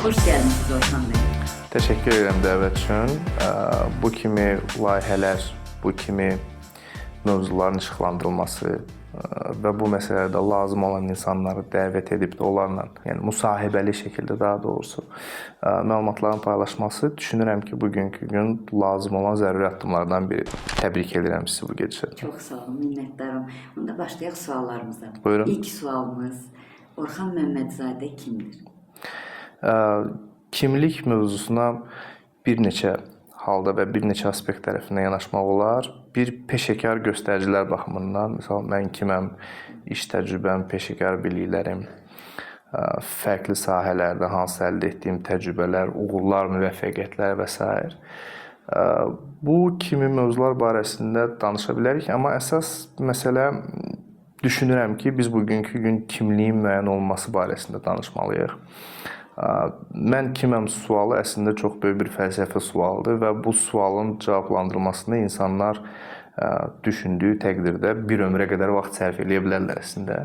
Hoş geldiniz Orhan Bey. Təşəkkür edirəm dəvət üçün. Bu kimi layihələr, bu kimi mövzuların işıqlandırılması və bu məsələdə lazım olan insanları dəvət edib də onlarla, yəni müsahibəli şəkildə daha doğrusu məlumatların paylaşması düşünürəm ki, bugünkü gün lazım olan zəruri addımlardan biri. Təbrik edirəm sizi bu gedişdə. Çox sağ olun, minnətdarım. Onda başlayaq suallarımıza. Buyurun. İlk sualımız Orxan Məmmədzadə kimdir? Kimlik mövzusuna bir neçə halda və bir neçə aspekt tərəfindən yanaşmaq olar. Bir peşəkar göstəricilər baxımından, məsəl mən kiməm, iş təcrübəm, peşəkar biliklərim, fərqli sahələrdə hansı əldə etdiyim təcrübələr, uğurlar, müvəffəqiyyətlər və s. Bu kimi mövzular barəsində danışa bilərik, amma əsas məsələ düşünürəm ki, biz bugünkü gün kimliyin müəyyən olması barəsində danışmalıyıq. Mən kiməm sualı əslində çox böyük bir fəlsəfi sualdır və bu sualın cavablandırılmasında insanlar düşündüyü təqdirdə bir ömrə qədər vaxt sərf edə bilərlər əslində.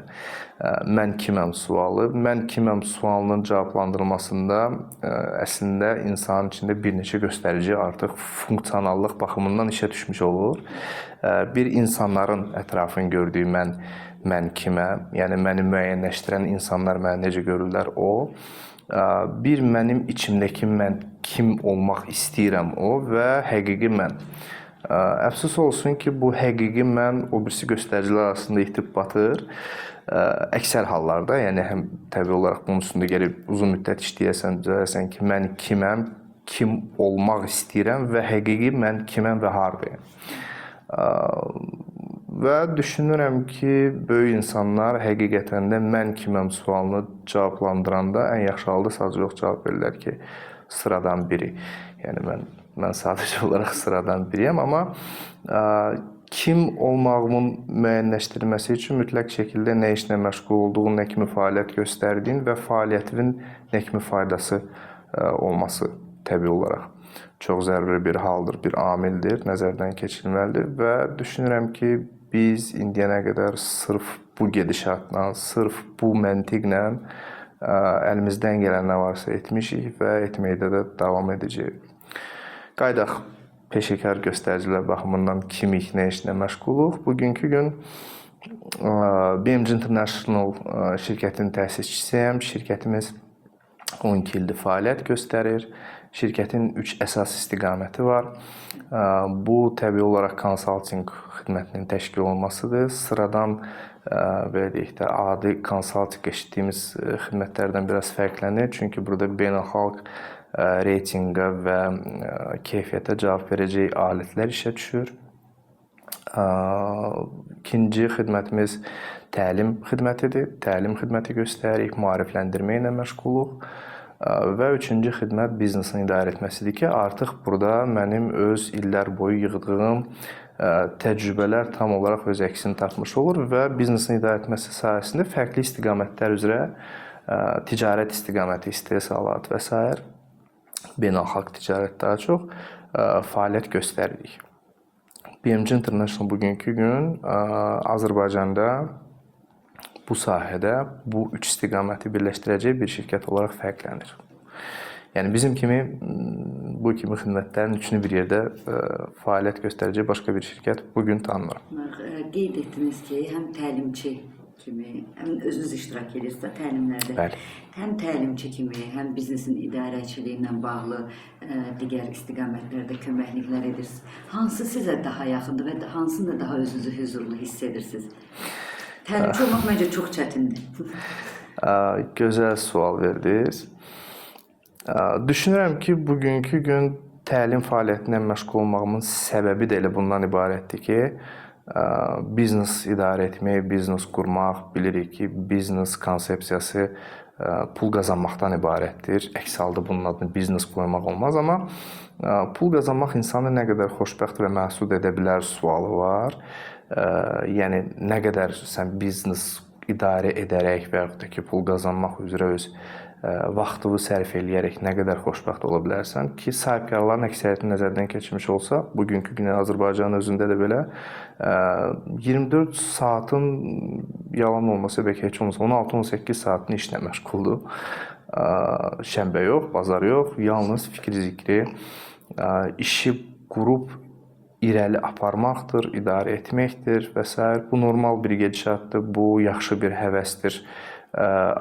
Mən kiməm sualı, mən kiməm sualının cavablandırılmasında əslində insanın içində bir neçə göstərici artıq funksionallıq baxımından işə düşmüş olur. Bir insanların ətrafını gördüyü mən kiməm, yəni məni müəyyənləşdirən insanlar məni necə görürlər o. Bir mənim içimdəki mən kim olmaq istəyirəm o və həqiqi mən. Əfsus olsun ki, bu həqiqi mən o birisi göstəricilər arasında itib batır. Əksər hallarda, yəni həm təbii olaraq bunun üstündə gəlib uzun müddət işləyəsən ki, mən kiməm, kim olmaq istəyirəm və həqiqi mən kiməm və hardayım. Və düşünürəm ki, böyük insanlar həqiqətən də mən kiməm sualını cavablandıranda ən yaxşı halda sadəcə yox cavab verirlər ki, sıradan biri. Yəni mən sadəcə olaraq sıradan biriyəm, amma kim olmağımın müəyyənləşdirilməsi üçün mütləq şəkildə nə işlə məşğul olduğun, nə kimi fəaliyyət göstərdiyin və fəaliyyətin nə kimi faydası olması təbii olaraq çox zəruri bir haldır, bir amildir, nəzərdən keçirilməlidir və düşünürəm ki, biz indiyənə qədər sırf bu gedişatla, sırf bu məntiqlə əlimizdən gələn nə varsa etmişik və etməkdə də davam edəcəyik. Qaydaq peşəkar göstəricilər baxımından kimik, nə işlə məşğuluq. Bugünkü gün BMG International şirkətinin təsisçisiyəm. Şirkətimiz 12 ildir fəaliyyət göstərir. Şirkətin 3 əsas istiqaməti var. Bu, təbii olaraq konsaltinq xidmətinin təşkil olunmasıdır. Sıradan, belə deyək də, adi konsaltinq eşitdiyimiz xidmətlərdən biraz fərqlənir. Çünki burada beynəlxalq reytinqə və keyfiyyətə cavab verəcək alətlər işə düşür. İkinci xidmətimiz təlim xidmətidir. Təlim xidməti göstəririk, maarifləndirmə ilə məşğuluq. Və üçüncü xidmət biznesin idarə etməsidir ki, artıq burada mənim öz illər boyu yığdığım təcrübələr tam olaraq öz əksini tapmış olur və biznesin idarə etməsi sayəsində fərqli istiqamətlər üzrə ticarət istiqaməti, istehsalat və s. beynəlxalq ticarət daha çox fəaliyyət göstəririk. BMG International bugünkü gün Azərbaycanda bu sahədə bu üç istiqaməti birləşdirəcək bir şirkət olaraq fərqlənir. Yəni bizim kimi bu kimi xidmətlərin üçünü bir yerdə fəaliyyət göstərəcək başqa bir şirkət bugün tanımıram. Qeyd etdiniz ki, həm təlimçi kimi, həm özünüz iştirak edirsinizsə təlimlərdə. Bəli. Həm təlimçi kimi, həm biznesin idarəçiliyi ilə bağlı digər istiqamətlərdə köməkliklər edirsiniz. Hansı sizə daha yaxındır və hansında daha özünüzü hüzurlu hiss edirsiniz? Təlimçi olmaq məncə çox çətindir. Gözəl sual verdiniz. Düşünürəm ki, bugünkü gün təlim fəaliyyətindən məşğul olmağımın səbəbi də elə bundan ibarətdir ki, biznes idarə etmək, biznes qurmaq, bilirik ki, biznes konsepsiyası pul qazanmaqdan ibarətdir. Əks halda bunun adını biznes qoymaq olmaz, amma pul qazanmaq insanı nə qədər xoşbəxt və məsud edə bilər sualı var. Yəni, nə qədər sən biznes idarə edərək və yaxud da ki, pul qazanmaq üzrə öz vaxtını sərf eləyərək nə qədər xoşbəxt ola bilərsən ki, sahibkarların əksəriyyətini nəzərdən keçirmiş olsa, bugünkü gün Azərbaycanın özündə də belə 24 saatın yalan olmasa bəlkə heç olmasa 16-18 saatını işlə məşğuldur. Şənbə yox, bazar yox, yalnız fikri zikri, işi qurub irəli aparmaqdır, idarə etməkdir və s. Bu normal bir gedişatdır, bu yaxşı bir həvəsdir.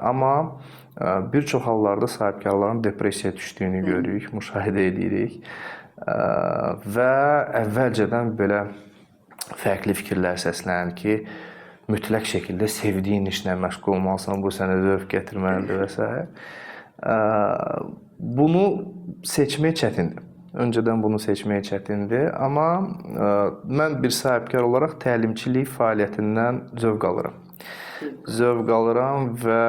Amma bir çox hallarda sahibkarların depressiyaya düşdüyünü görürük, müşahidə edirik və əvvəlcədən belə fərqli fikirlər səslənir ki, mütləq şəkildə sevdiyin işlə məşğul olmalısan, bu sənə zövq gətirməlidir və s. Bunu seçmək çətindir. Öncədən bunu seçmək çətindir, amma mən bir sahibkar olaraq təlimçilik fəaliyyətindən zövq alıram. Zövq alıram və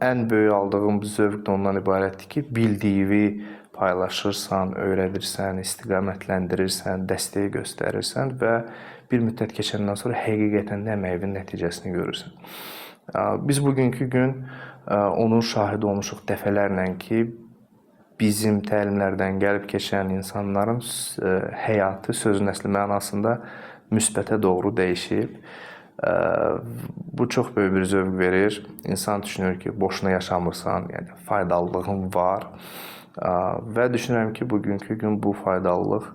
ən böyük aldığım zövq də ondan ibarətdir ki, bildiyini paylaşırsan, öyrədirsən, istiqamətləndirirsən, dəstək göstərirsən və bir müddət keçəndən sonra həqiqətən də əməyinin nəticəsini görürsən. Biz bugünkü gün onun şahidi olmuşuq dəfələrlə ki, bizim təlimlərdən gəlib keçən insanların həyatı sözün əsli mənasında müsbətə doğru dəyişib. Bu çox böyük bir zövq verir. İnsan düşünür ki, boşuna yaşamırsan, yəni faydalılığın var. Və düşünürəm ki, bugünkü gün bu faydalılıq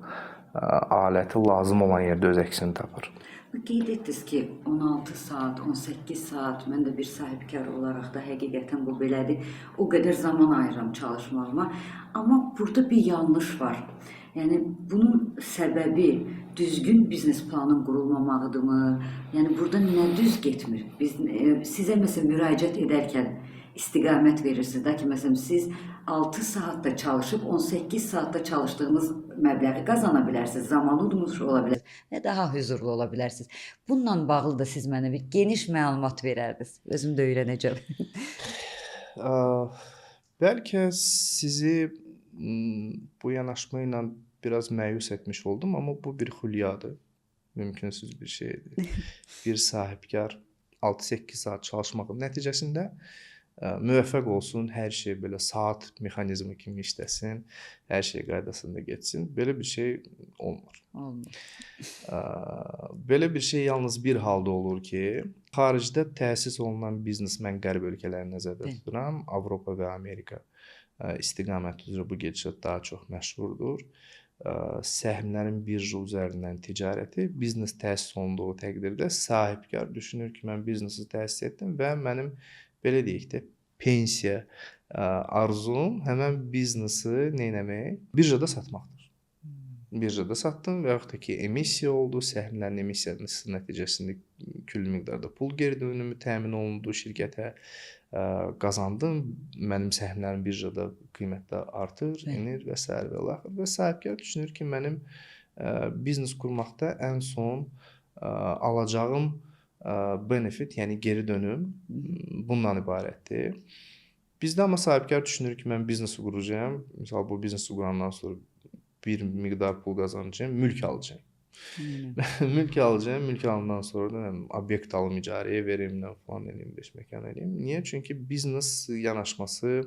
aləti lazım olan yerdə öz əksini tapır. Qeyd etdiniz ki, 16 saat, 18 saat, mən də bir sahibkar olaraq da həqiqətən bu belədir. O qədər zaman ayıram çalışmağıma. Amma burada bir yanlış var. Yəni, bunun səbəbi düzgün biznes planın qurulmamağıdırmı? Yəni, burada nə düz getmir? Sizə məsələn müraciət edərkən istiqamət verirsiniz də ki, məsələn, siz 6 saatda çalışıb 18 saatda çalışdığınız məbləği qazana bilərsiniz, zaman udmuş ola bilərsiniz və daha huzurlu ola bilərsiniz. Bununla bağlı da siz mənə bir geniş məlumat verərdiniz. Özüm də öyrənəcəm. Bəlkə sizi bu yanaşma ilə biraz məyus etmiş oldum, amma bu bir xülyadır. Mümkünsüz bir şeydir. Bir sahibkar 6-8 saat çalışmağın nəticəsində müvəffəq olsun, hər şey belə saat mexanizmi kimi işləsin, hər şey qaydasında getsin. Belə bir şey olmur. Olmur. Belə bir şey yalnız bir halda olur ki, xaricdə təsis olunan biznes, mən qərb ölkələrini nəzərdə tuturam, Avropa və Amerika istiqaməti üzrə bu gedişat daha çox məşhurdur. Səhmlərin birja üzərindən ticarəti, biznes təsis olunduğu təqdirdə sahibkar düşünür ki, mən biznesi təsis etdim və mənim belə deyək də pensiya arzum həmən biznesi neynəmək? Birjada satmaqdır. Birjada satdım və yaxud da ki, emissiya oldu, səhmlərin emissiyası nəticəsində küllü miqdarda pul geri dönümü təmin olundu şirkətə, qazandım, mənim səhmlərim birjada qiymətdə artır, enir və s. və sahibkar düşünür ki, mənim biznes qurmaqda ən son alacağım benefit, yəni geri dönüm bundan ibarətdir. Bizdə amma sahibkar düşünür ki, mən biznesi quracağam. Misal bu biznesi qurandan sonra bir miqdar pul qazanacağam, mülk alacağam. Mülk alacağam, mülk alandan sonra da obyekt alım icarəyə verim, falan eləyim, beşməkan eləyim. Niyə? Çünki biznes yanaşması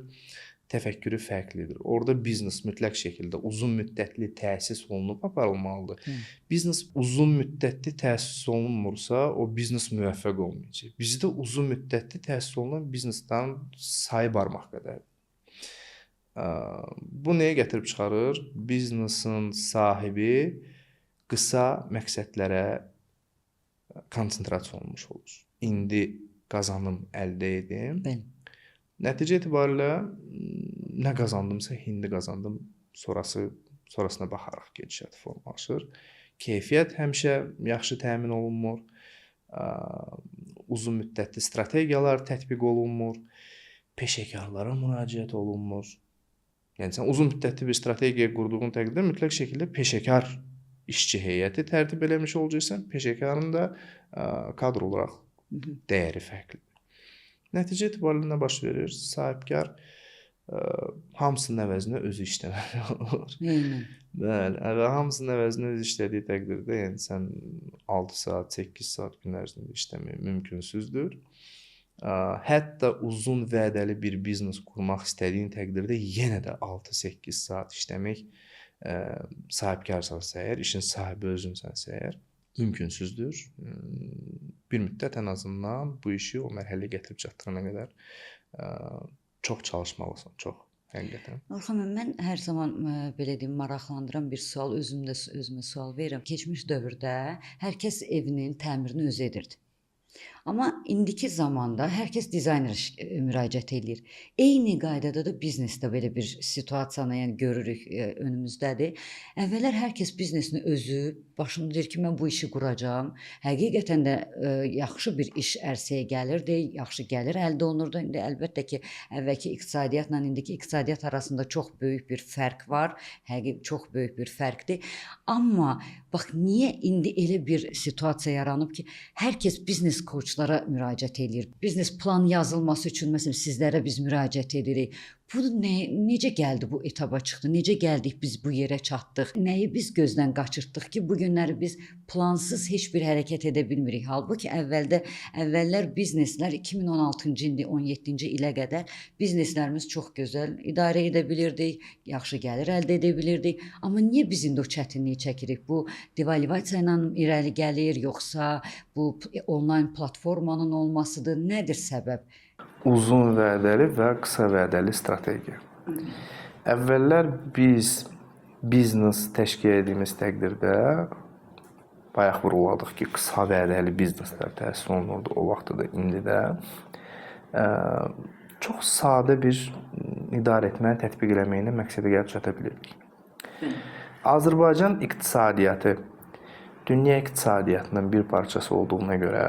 təfəkkürü fərqlidir. Orada biznes mütləq şəkildə uzun müddətli təsis olunub aparılmalıdır. Biznes uzun müddətli təsis olunmursa, o biznes müvəffəq olmayacaq. Bizdə uzun müddətli təsis olunan biznesdən sayı barmaq qədərdir. Bu nəyə gətirib çıxarır? Biznesin sahibi qısa məqsədlərə konsentrasiya olunmuş olur. İndi qazanım əldə edim. Nəticə etibarilə nə qazandımsa, indi qazandım, sonrasına baxaraq gedişat formalaşır. Keyfiyyət həmişə yaxşı təmin olunmur. Uzun müddətli strategiyalar tətbiq olunmur. Peşəkarlara müraciət olunmur. Yəni, sən uzun müddətli bir strategiya qurduğun təqdirdə mütləq şəkildə peşəkar işçi heyəti tərtib eləmiş olacaqsan, peşəkarın da kadr olaraq dəyəri fərqlidir. Nəticə etibarilə nə baş verir? Sahibkar hamısının əvəzinə özü işləməli olur. Bəli, hamısının əvəzinə özü işlədiyi təqdirdə, yəni sən 6 saat, 8 saat gün ərzində işləmək mümkünsüzdür. Hətta uzun vədəli bir biznes qurmaq istədiyin təqdirdə yenə də 6-8 saat işləmək sahibkarsansa əgər, işin sahibi özünsənsə əgər, mümkünsüzdür. Bir müddət ən azından bu işi o mərhələyə gətirib çatdırana qədər çox çalışmalısan, çox həqiqətən. Orxan müəllim, mən hər zaman belə deyim, maraqlandıran bir sual, özümə sual verirəm. Keçmiş dövrdə hər kəs evinin təmirini özü edirdi. Amma indiki zamanda hər kəs dizayner müraciət eləyir. Eyni qaydada da biznesdə belə bir situasiyanı yəni görürük, önümüzdədir. Əvvəllər hər kəs biznesini özü başında deyir ki, mən bu işi quracağam. Həqiqətən də yaxşı bir iş ərsəyə gəlirdi, yaxşı gəlir əldə olunurdu. İndi əlbəttə ki, əvvəlki iqtisadiyyatla indiki iqtisadiyyat arasında çox böyük bir fərq var. Çox böyük bir fərqdir. Amma bax niyə indi elə bir situasiya yaranıb ki, hər kəs biznes koçlara müraciət edir. Biznes plan yazılması üçün məsələn sizlərə biz müraciət edirik. Bu necə gəldi bu etaba çıxdı? Necə gəldik biz bu yerə çatdıq? Nəyi biz gözdən qaçırtdıq ki, bu günləri biz plansız heç bir hərəkət edə bilmirik. Halbuki əvvəllər bizneslər 2016-cı ildə 17-ci ilə qədər bizneslərimiz çox gözəl idarə edə bilirdik, yaxşı gəlir əldə edə bilirdik. Amma niyə biz indi o çətinliyi çəkirik? Bu devalvasiya ilə irəli gəlir, yoxsa bu onlayn platformanın olmasıdır? Nədir səbəb? Uzun vədəli və qısa vədəli strategiya. Əvvəllər biz biznes təşkil etdiyimiz təqdirdə bayaq vurguladıq ki, qısa vədəli bizneslər təsis olunurdu o vaxtda da, indi də. Çox sadə bir idarə etməni tətbiq eləməyinə məqsədə gəlib çata bilirdik. Azərbaycan iqtisadiyyatı dünya iqtisadiyyatının bir parçası olduğuna görə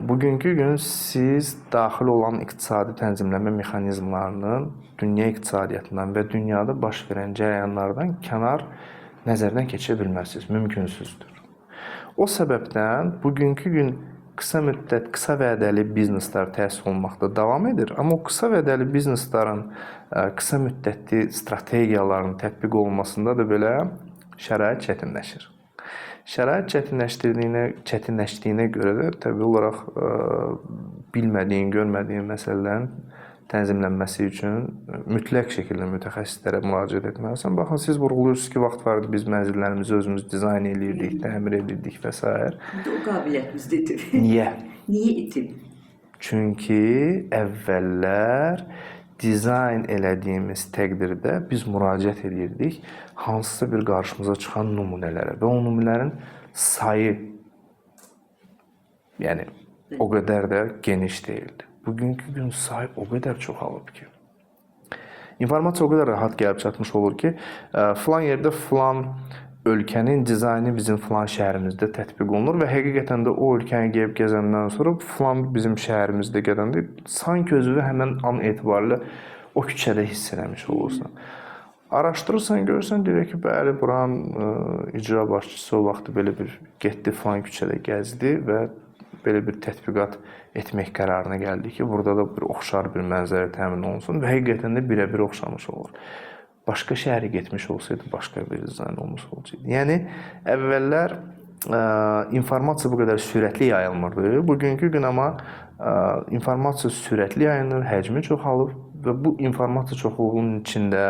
bugünkü gün siz daxil olan iqtisadi tənzimləmə mexanizmlarının dünya iqtisadiyyatından və dünyada baş verən cərəyanlardan kənar nəzərdən keçirə bilmərsiniz, mümkünsüzdür. O səbəbdən bugünkü gün qısa müddət, qısa vədəli bizneslər təsis olunmaqda davam edir, amma o qısa vədəli bizneslərin qısa müddətli strategiyaların tətbiq olunmasında da belə şərait çətinləşir. Şərait çətinləşdiyinə görə də təbii olaraq bilmədiyin, görmədiyin məsələlərin tənzimlənməsi üçün mütləq şəkildə mütəxəssislərə müraciət etməlisən. Baxın, siz vurğuluyursunuz ki, vaxt vardı biz mənzillərimizi özümüz dizayn edirdik, təmir edirdik və s. İndi o qabiliyyətimiz itib. Niyə? Niyə itib? Çünki əvvəllər dizayn elədiyimiz təqdirdə biz müraciət edirdik hansısa bir qarşımıza çıxan nümunələrə və o nümunələrin sayı yəni o qədər də geniş deyildi. Bugünkü gün sayı o qədər çoxalıb ki, informasiya o qədər rahat gəlib çatmış olur ki, filan yerdə filan ölkənin dizaynı bizim filan şəhərimizdə tətbiq olunur və həqiqətən də o ölkəni gəlib gəzəndən sonra filan bizim şəhərimizdə gedəndə sanki özünü həmin an etibarilə o küçədə hiss eləmiş olursan. Araşdırırsan, görürsən, deyir ki, bəli, buranın icra başçısı o vaxtı belə bir getdi filan küçədə gəzdi və belə bir tətbiqat etmək qərarına gəldi ki, burada da bir oxşar bir mənzərə təmin olunsun və həqiqətən də birə-bir oxşamış olur. Başqa şəhərə getmiş olsaydı, başqa bir dizayn olmuş olacaqdı. Yəni, əvvəllər informasiya bu qədər sürətli yayılmırdı. Bugünkü gün amma informasiya sürətli yayılır, həcmi çoxalıb və bu informasiya çoxluğunun içində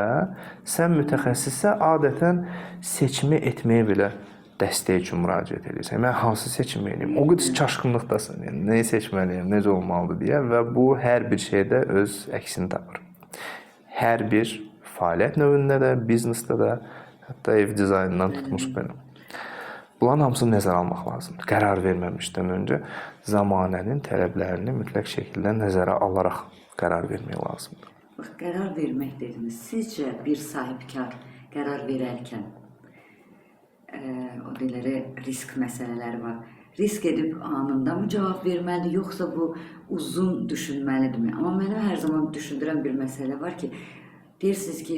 sən mütəxəssisə adətən seçimi etməyə belə dəstək üçün müraciət edirsən. Mən hansı seçimi edeyim? O qədər çaşqınlıqdasan. Yəni, nəyi seçməliyəm, necə olmalıdır deyə və bu hər bir şeydə öz əksini tapır. Hər bir fəaliyyət növündə də, biznesdə də, hətta ev dizaynından tutmuş belə. Bunların hamısını nəzərə almaq lazımdır. Qərar verməmişdən öncə zamanənin tələblərini mütləq şəkildə nəzərə alaraq qərar vermək lazımdır. Bax, qərar vermək dediniz. Sizcə bir sahibkar qərar verərkən o deləri risk məsələləri var. Risk edib anında mı cavab verməlidir, yoxsa bu uzun düşünməlidirmi? Amma mənə hər zaman düşündürən bir məsələ var ki, deyirsiniz ki,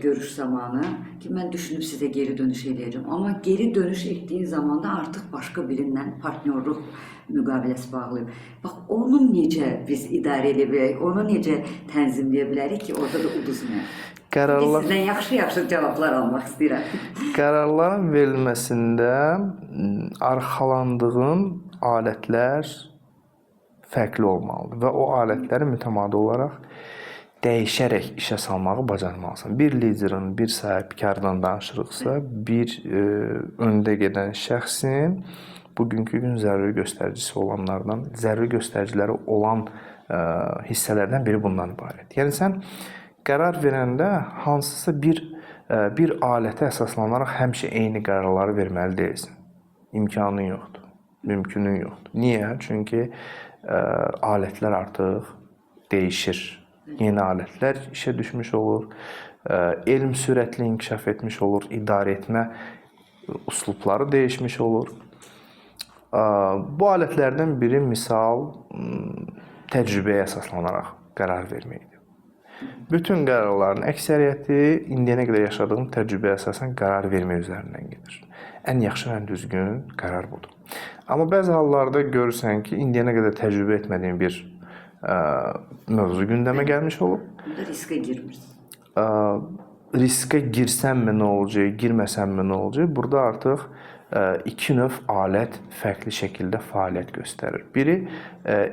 görüş zamanı ki, mən düşünüb sizə geri dönüş edəcəm. Amma geri dönüş etdiyin zaman da artıq başqa birindən partnyorluq müqaviləsi bağlayıb. Bax, onu necə biz idarə edə bilərik, onu necə tənzimləyə bilərik ki, orada da uduzmayaq? Sizdən yaxşı cavablar almaq istəyirəm. Qərarların verilməsində arxalandığın alətlər fərqli olmalıdır və o alətləri mütəmadi olaraq dəyişərək işə salmağı bacarmalısan. Bir liderin, bir sahibkardan danışırıqsa, bir öndə gedən şəxsin bugünkü gün zəruri göstəricisi olanlardan, zəruri göstəriciləri olan hissələrdən biri bundan ibarət. Yəni sən qərar verəndə hansısa bir alətə əsaslanaraq həmişə eyni qərarları verməli deyilsən. İmkanın yoxdur, mümkünün yoxdur. Niyə? Çünki alətlər artıq dəyişir. Yeni alətlər işə düşmüş olur. Elm sürətli inkişaf etmiş olur. İdarə etmə üslubları dəyişmiş olur. Bu alətlərdən biri misal təcrübəyə əsaslanaraq qərar verməkdir. Bütün qərarların əksəriyyəti indiyənə qədər yaşadığım təcrübəyə əsasən qərar vermək üzərindən gedir. Ən yaxşı və ən düzgün qərar budur. Amma bəzi hallarda görürsən ki, indiyənə qədər təcrübə etmədiyin bir mövzu gündəmə gəlmiş olub. Burada riskə girmirsən. Riskə girsənmi nə olacaq, girməsənmi nə olacaq? Burada artıq iki növ alət fərqli şəkildə fəaliyyət göstərir. Biri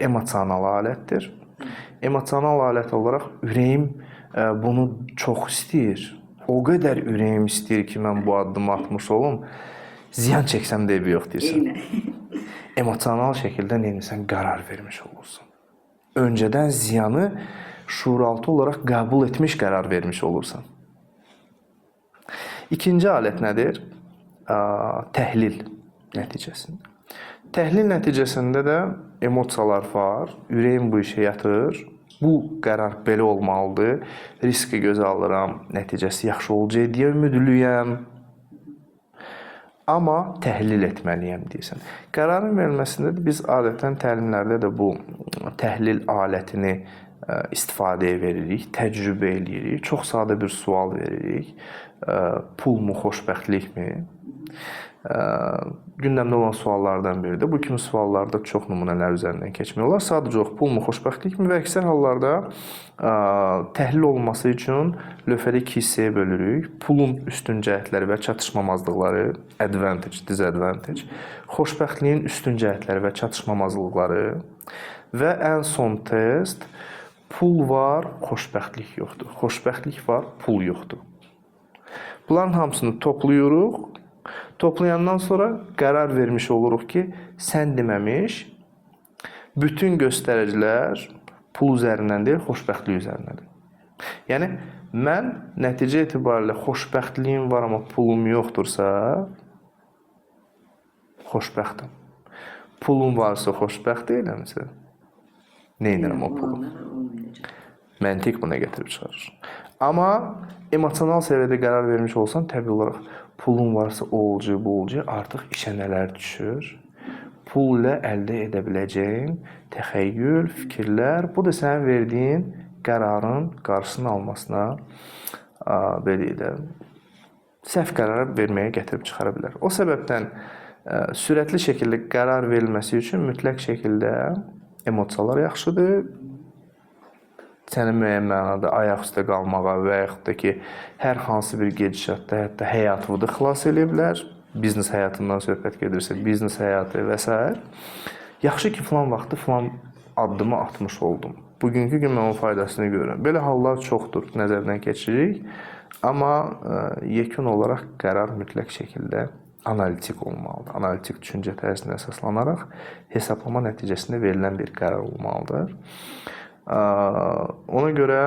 emosional alətdir. Emosional alət olaraq ürəyim bunu çox istəyir. O qədər ürəyim istəyir ki, mən bu addımı atmış olum. Ziyan çəksəm də evi yox deyirsən. Emosional şəkildə neyinsən qərar vermiş olursan. Öncədən ziyanı şuuraltı olaraq qəbul etmiş qərar vermiş olursan. İkinci alət nədir? Təhlil nəticəsində. Təhlil nəticəsində də emosiyalar var, ürəyim bu işə yatır, bu qərar belə olmalıdır, riski gözə alıram, nəticəsi yaxşı olacaq deyə ümidliyəm. Amma təhlil etməliyəm deyirsən. Qərarın verilməsində də biz adətən təlimlərdə də bu təhlil alətini istifadəyə veririk, təcrübə edirik, çox sadə bir sual veririk. Pulmu, xoşbəxtlikmi? Gündəmdə olan suallardan biridir. Bu kimi suallarda çox nümunələr üzərindən keçmək olar. Sadəcə olaraq pulmu, xoşbəxtlikmi və əksər hallarda təhlil olması üçün lövhədə iki hissəyə bölürük. Pulun üstün cəhətləri və çatışmamazlıqları, advantage, disadvantage, xoşbəxtliyin üstün cəhətləri və çatışmamazlıqları və ən son test pul var, xoşbəxtlik yoxdur. Xoşbəxtlik var, pul yoxdur. Bunların hamısını toplayırıq. Toplayandan sonra qərar vermiş oluruq ki, sən deməmiş, bütün göstəricilər pul üzərindən deyil, xoşbəxtlik üzərindədir. Yəni, mən nəticə etibarilə xoşbəxtliyim var, amma pulum yoxdursa, xoşbəxtəm. Pulum varsa xoşbəxt deyiləmsə, neynirəm o pulu? Məntiq buna gətirib çıxarır. Amma emosional səviyyədə qərar vermiş olsan, təbii olaraq pulun varsa o olacaq, bu olacaq, artıq işə nələr düşür. Pul ilə əldə edə biləcəyin təxəyyül, fikirlər, bu da sənin verdiyin qərarın qarşısını almasına belə səhv qərar verməyə gətirib çıxara bilər. O səbəbdən sürətli şəkildə qərar verilməsi üçün mütləq şəkildə emosiyalar yaxşıdır. Səni müəyyən mənada ayaq üstə qalmağa və yaxud da ki, hər hansı bir gedişatda hətta həyatını xilas edə bilər. Biznes həyatından söhbət gedirsə, biznes həyatı və s. Yaxşı ki, filan vaxtı filan addımı atmış oldum. Bugünkü gün mən onun faydasını görürəm. Belə hallar çoxdur, nəzərdən keçiririk. Amma yekun olaraq qərar mütləq şəkildə analitik olmalıdır. Analitik düşüncə tərzinə əsaslanaraq hesablama nəticəsində verilən bir qərar olmalıdır. Ona görə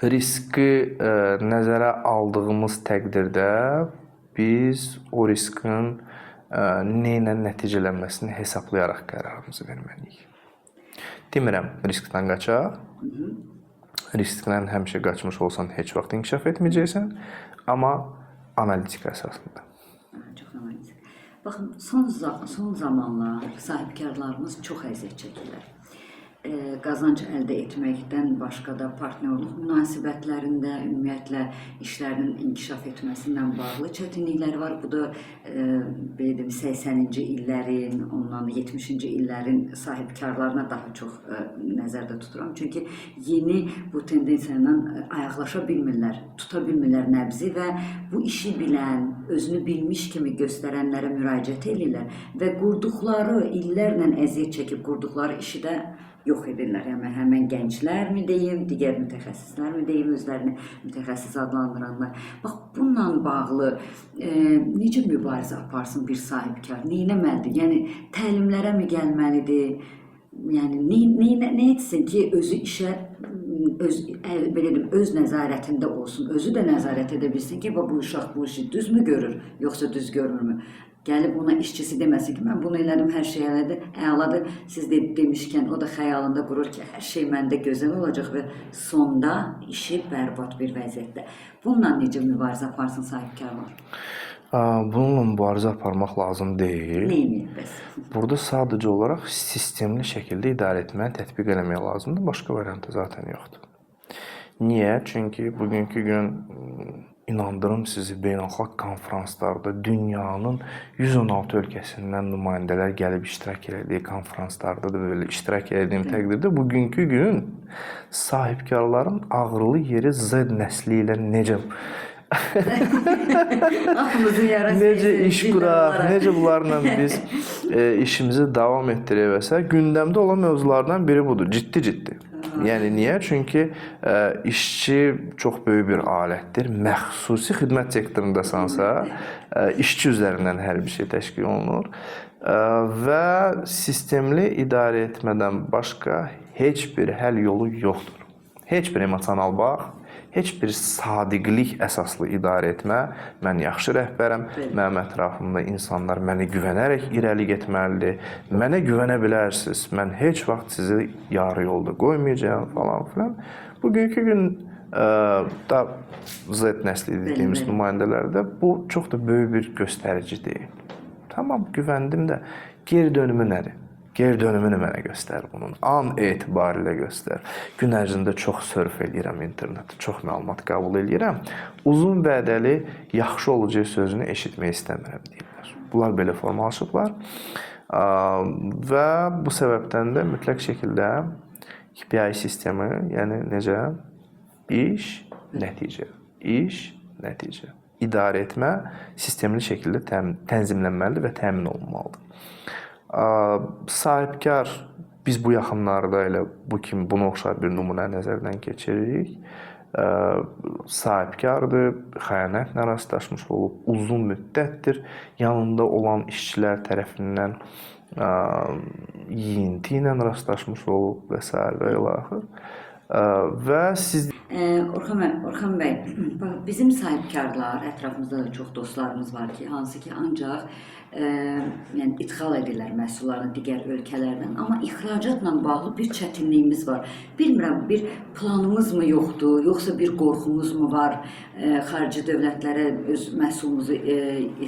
riski nəzərə aldığımız təqdirdə biz o riskin nə ilə nəticələnməsini hesablayaraq qərarımızı verməliyik. Demirəm, riskdən qaçaq. Riskdən həmişə qaçmış olsan heç vaxt inkişaf etməyəcəksən, amma analitik əsasında. Çox analitik. Baxın, son zamanlar sahibkarlarımız çox əziyyət çəkirlər. Qazanc əldə etməkdən başqa da partnyorluq münasibətlərində, ümumiyyətlə işlərinin inkişaf etməsindən bağlı çətinlikləri var. Bu da 80-ci illərin, ondan 70-ci illərin sahibkarlarına daha çox nəzərdə tuturam. Çünki yeni bu tendensiya ilə ayaqlaşa bilmirlər, tuta bilmirlər nəbzi və bu işi bilən, özünü bilmiş kimi göstərənlərə müraciət edirlər və qurduqları illərlə əziyyət çəkib qurduqları işi də yox edirlər. Yəni həmin gənclər mi deyim, digər mütəxəssislər mi deyim, özlərini mütəxəssis adlandıranlar. Bax, bununla bağlı necə mübarizə aparsın bir sahibkar? Neynəməlidir? Yəni təlimlərə mi gəlməlidir? Yəni nə etsin ki, özü işə belə deyim, öz nəzarətində olsun, özü də nəzarət edə bilsin ki, bu uşaq bu işi düzmü görür, yoxsa düz görmürmü? Gəlib ona işçisi deməsin ki, mən bunu elədim, hər şey əladır. Siz demişkən, o da xəyalında qurur ki, hər şey məndə gözəl olacaq və sonda işi bərbad bir vəziyyətdə. Bununla necə mübarizə aparsın sahibkarlar? Bununla mübarizə aparmaq lazım deyil. Neyini bəs? Burada sadəcə olaraq sistemli şəkildə idarə etməyə, tətbiq eləməyə lazımdır. Başqa variantı zaten yoxdur. Niyə? Çünki bugünkü gün inandırım sizi beynəlxalq konferanslarda dünyanın 116 ölkəsindən nümayəndələr gəlib iştirak elədiyi konferanslarda da belə iştirak etdiyim təqdirdə bugünkü gün sahibkarların ağrılı yeri Z nəsli ilə necə iş quraq, necə bunlarla biz işimizi davam etdirək və s. gündəmdə olan mövzulardan biri budur, ciddi. Yəni niyə? Çünki işçi çox böyük bir alətdir. Məxsusi xidmət sektorundasansa, işçi üzərindən hər bir şey təşkil olunur və sistemli idarə etmədən başqa heç bir həll yolu yoxdur. Heç bir emosional bax, heç bir sadiqlik əsaslı idarə etmə, mən yaxşı rəhbərəm, mənim ətrafımda insanlar mənə güvənərək irəli getməlidir, mənə güvənə bilərsiniz, mən heç vaxt sizi yarı yolda qoymayacağım falan filan. Bugünkü gün da Z nəsli dediyimiz nümayəndələrdə bu çox da böyük bir göstərici deyil. Tamam, güvəndim də geri dönümü nədir? Geri dönümünü mənə göstər bunun. An etibarilə göstər. Gün ərzində çox sörf eləyirəm internetdə, çox məlumat qəbul eləyirəm. Uzun vədəli yaxşı olacaq sözünü eşitmək istəmirəm deyirlər. Bunlar belə formalaşıblar. Və bu səbəbdən də mütləq şəkildə KPI sistemi, yəni necə? İş, nəticə. İş, nəticə. İdarə etmə sistemli şəkildə tənzimlənməlidir və təmin olunmalıdır. Sahibkar, biz bu yaxınlarda elə bu kimi buna oxşar bir nümunə nəzərdən keçiririk. Sahibkardır, xəyanətlə rastlaşmış olub, uzun müddətdir yanında olan işçilər tərəfindən yiyinti ilə rastlaşmış olub və s. və ilaxır. Və siz... Orxan bəy, bizim sahibkarlar, ətrafımızda da çox dostlarımız var ki, hansı ki ancaq yəni ixal edirlər məhsullarını digər ölkələrdən, amma ixracatla bağlı bir çətinliyimiz var. Bilmirəm, bir planımız mı yoxdur, yoxsa bir qorxumuz mu var xarici dövlətlərə öz məhsulumuzu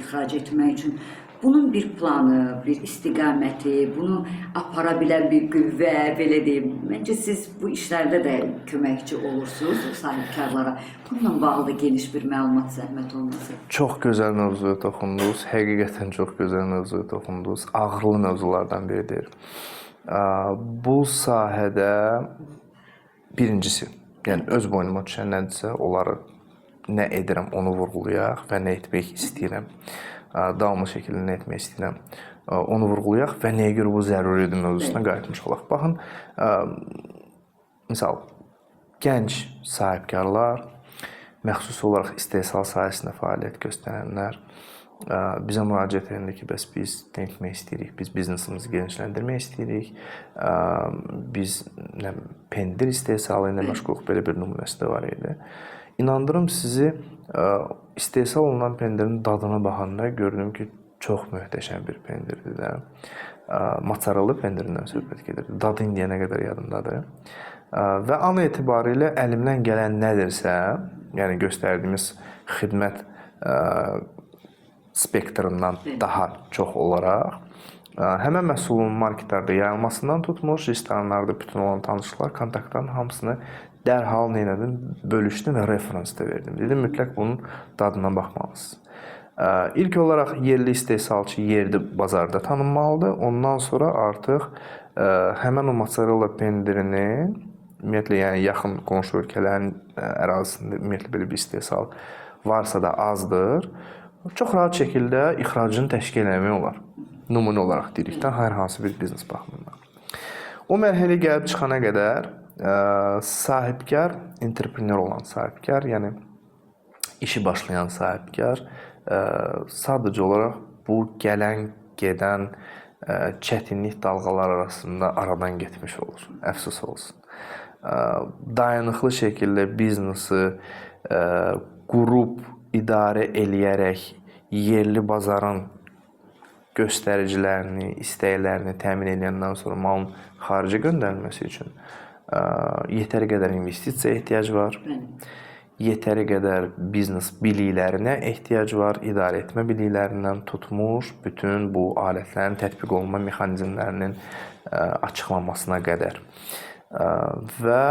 ixrac etmək üçün? Bunun bir planı, bir istiqaməti, bunu apara bilən bir qüvvə, belə deyim. Məncə siz bu işlərdə də köməkçi olursunuz sahibkarlara. Bununla bağlı geniş bir məlumat zəhmət olması. Çox gözəl mövzuya toxundunuz. Həqiqətən çox gözəl mövzuya toxundunuz. Ağrılı mövzulardan biridir. Bu sahədə birincisi, yəni öz boynuma düşən nədirsə, onları nə edirəm, onu vurğulayaq və nə etmək istəyirəm. Davamlı şəkildə nə etmək istəyirəm, onu vurğulayaq və nəyə görə bu zəruridir mövzusuna qayıtmış olaq. Baxın, misal, gənc sahibkarlar, məxsus olaraq istehsal sahəsində fəaliyyət göstərənlər bizə müraciət edəndə ki, bəs biz nə etmək istəyirik, biz biznesimizi genişləndirmək istəyirik, biz pendir istehsalı ilə məşğuluq, belə bir nümunəsi də var idi. İnandırım sizi, istehsal olunan pendirin dadına baxanda gördüm ki, çox möhtəşəm bir pendirdir də. Mozzarella pendirindən söhbət gedir. Dadı indiyə nə qədər yadımdadır. Və an etibarilə əlimdən gələn nədirsə, yəni göstərdiyimiz xidmət spektrından daha çox olaraq, həmən məhsulun marketlərdə yayılmasından tutmuş, restoranlarda bütün olan tanışlar, kontaktların hamısını dərhal neylədim, bölüşdüm və referans da verdim. Dedim, mütləq bunun dadına baxmalısınız. İlk olaraq yerli istehsalçı yerli bazarda tanınmalıdır. Ondan sonra artıq həmən o mozzarella pendirini, ümumiyyətlə, yəni yaxın qonşu ölkələrin ərazisində ümumiyyətlə belə bir istehsal varsa da azdır. çox rahat şəkildə ixracını təşkil etmək olar. Nümunə olaraq dedikdən hər hansı bir biznes baxımından. O mərhələyə gəlib çıxana qədər sahibkar, entrepreneur olan sahibkar, yəni işi başlayan sahibkar sadəcə olaraq bu gələn, gedən çətinlik dalğalar arasında aradan getmiş olur. Əfsus olsun. Dayanıqlı şəkildə biznesi qurub, idarə eləyərək yerli bazarın göstəricilərini, istəklərini təmin edəndən sonra malın xarici göndərilməsi üçün yetəri qədər investisiyaya ehtiyac var. Yetəri qədər biznes biliklərinə ehtiyac var. İdarə etmə biliklərindən tutmuş, bütün bu alətlərin tətbiq olunma mexanizmlərinin açıqlanmasına qədər. Və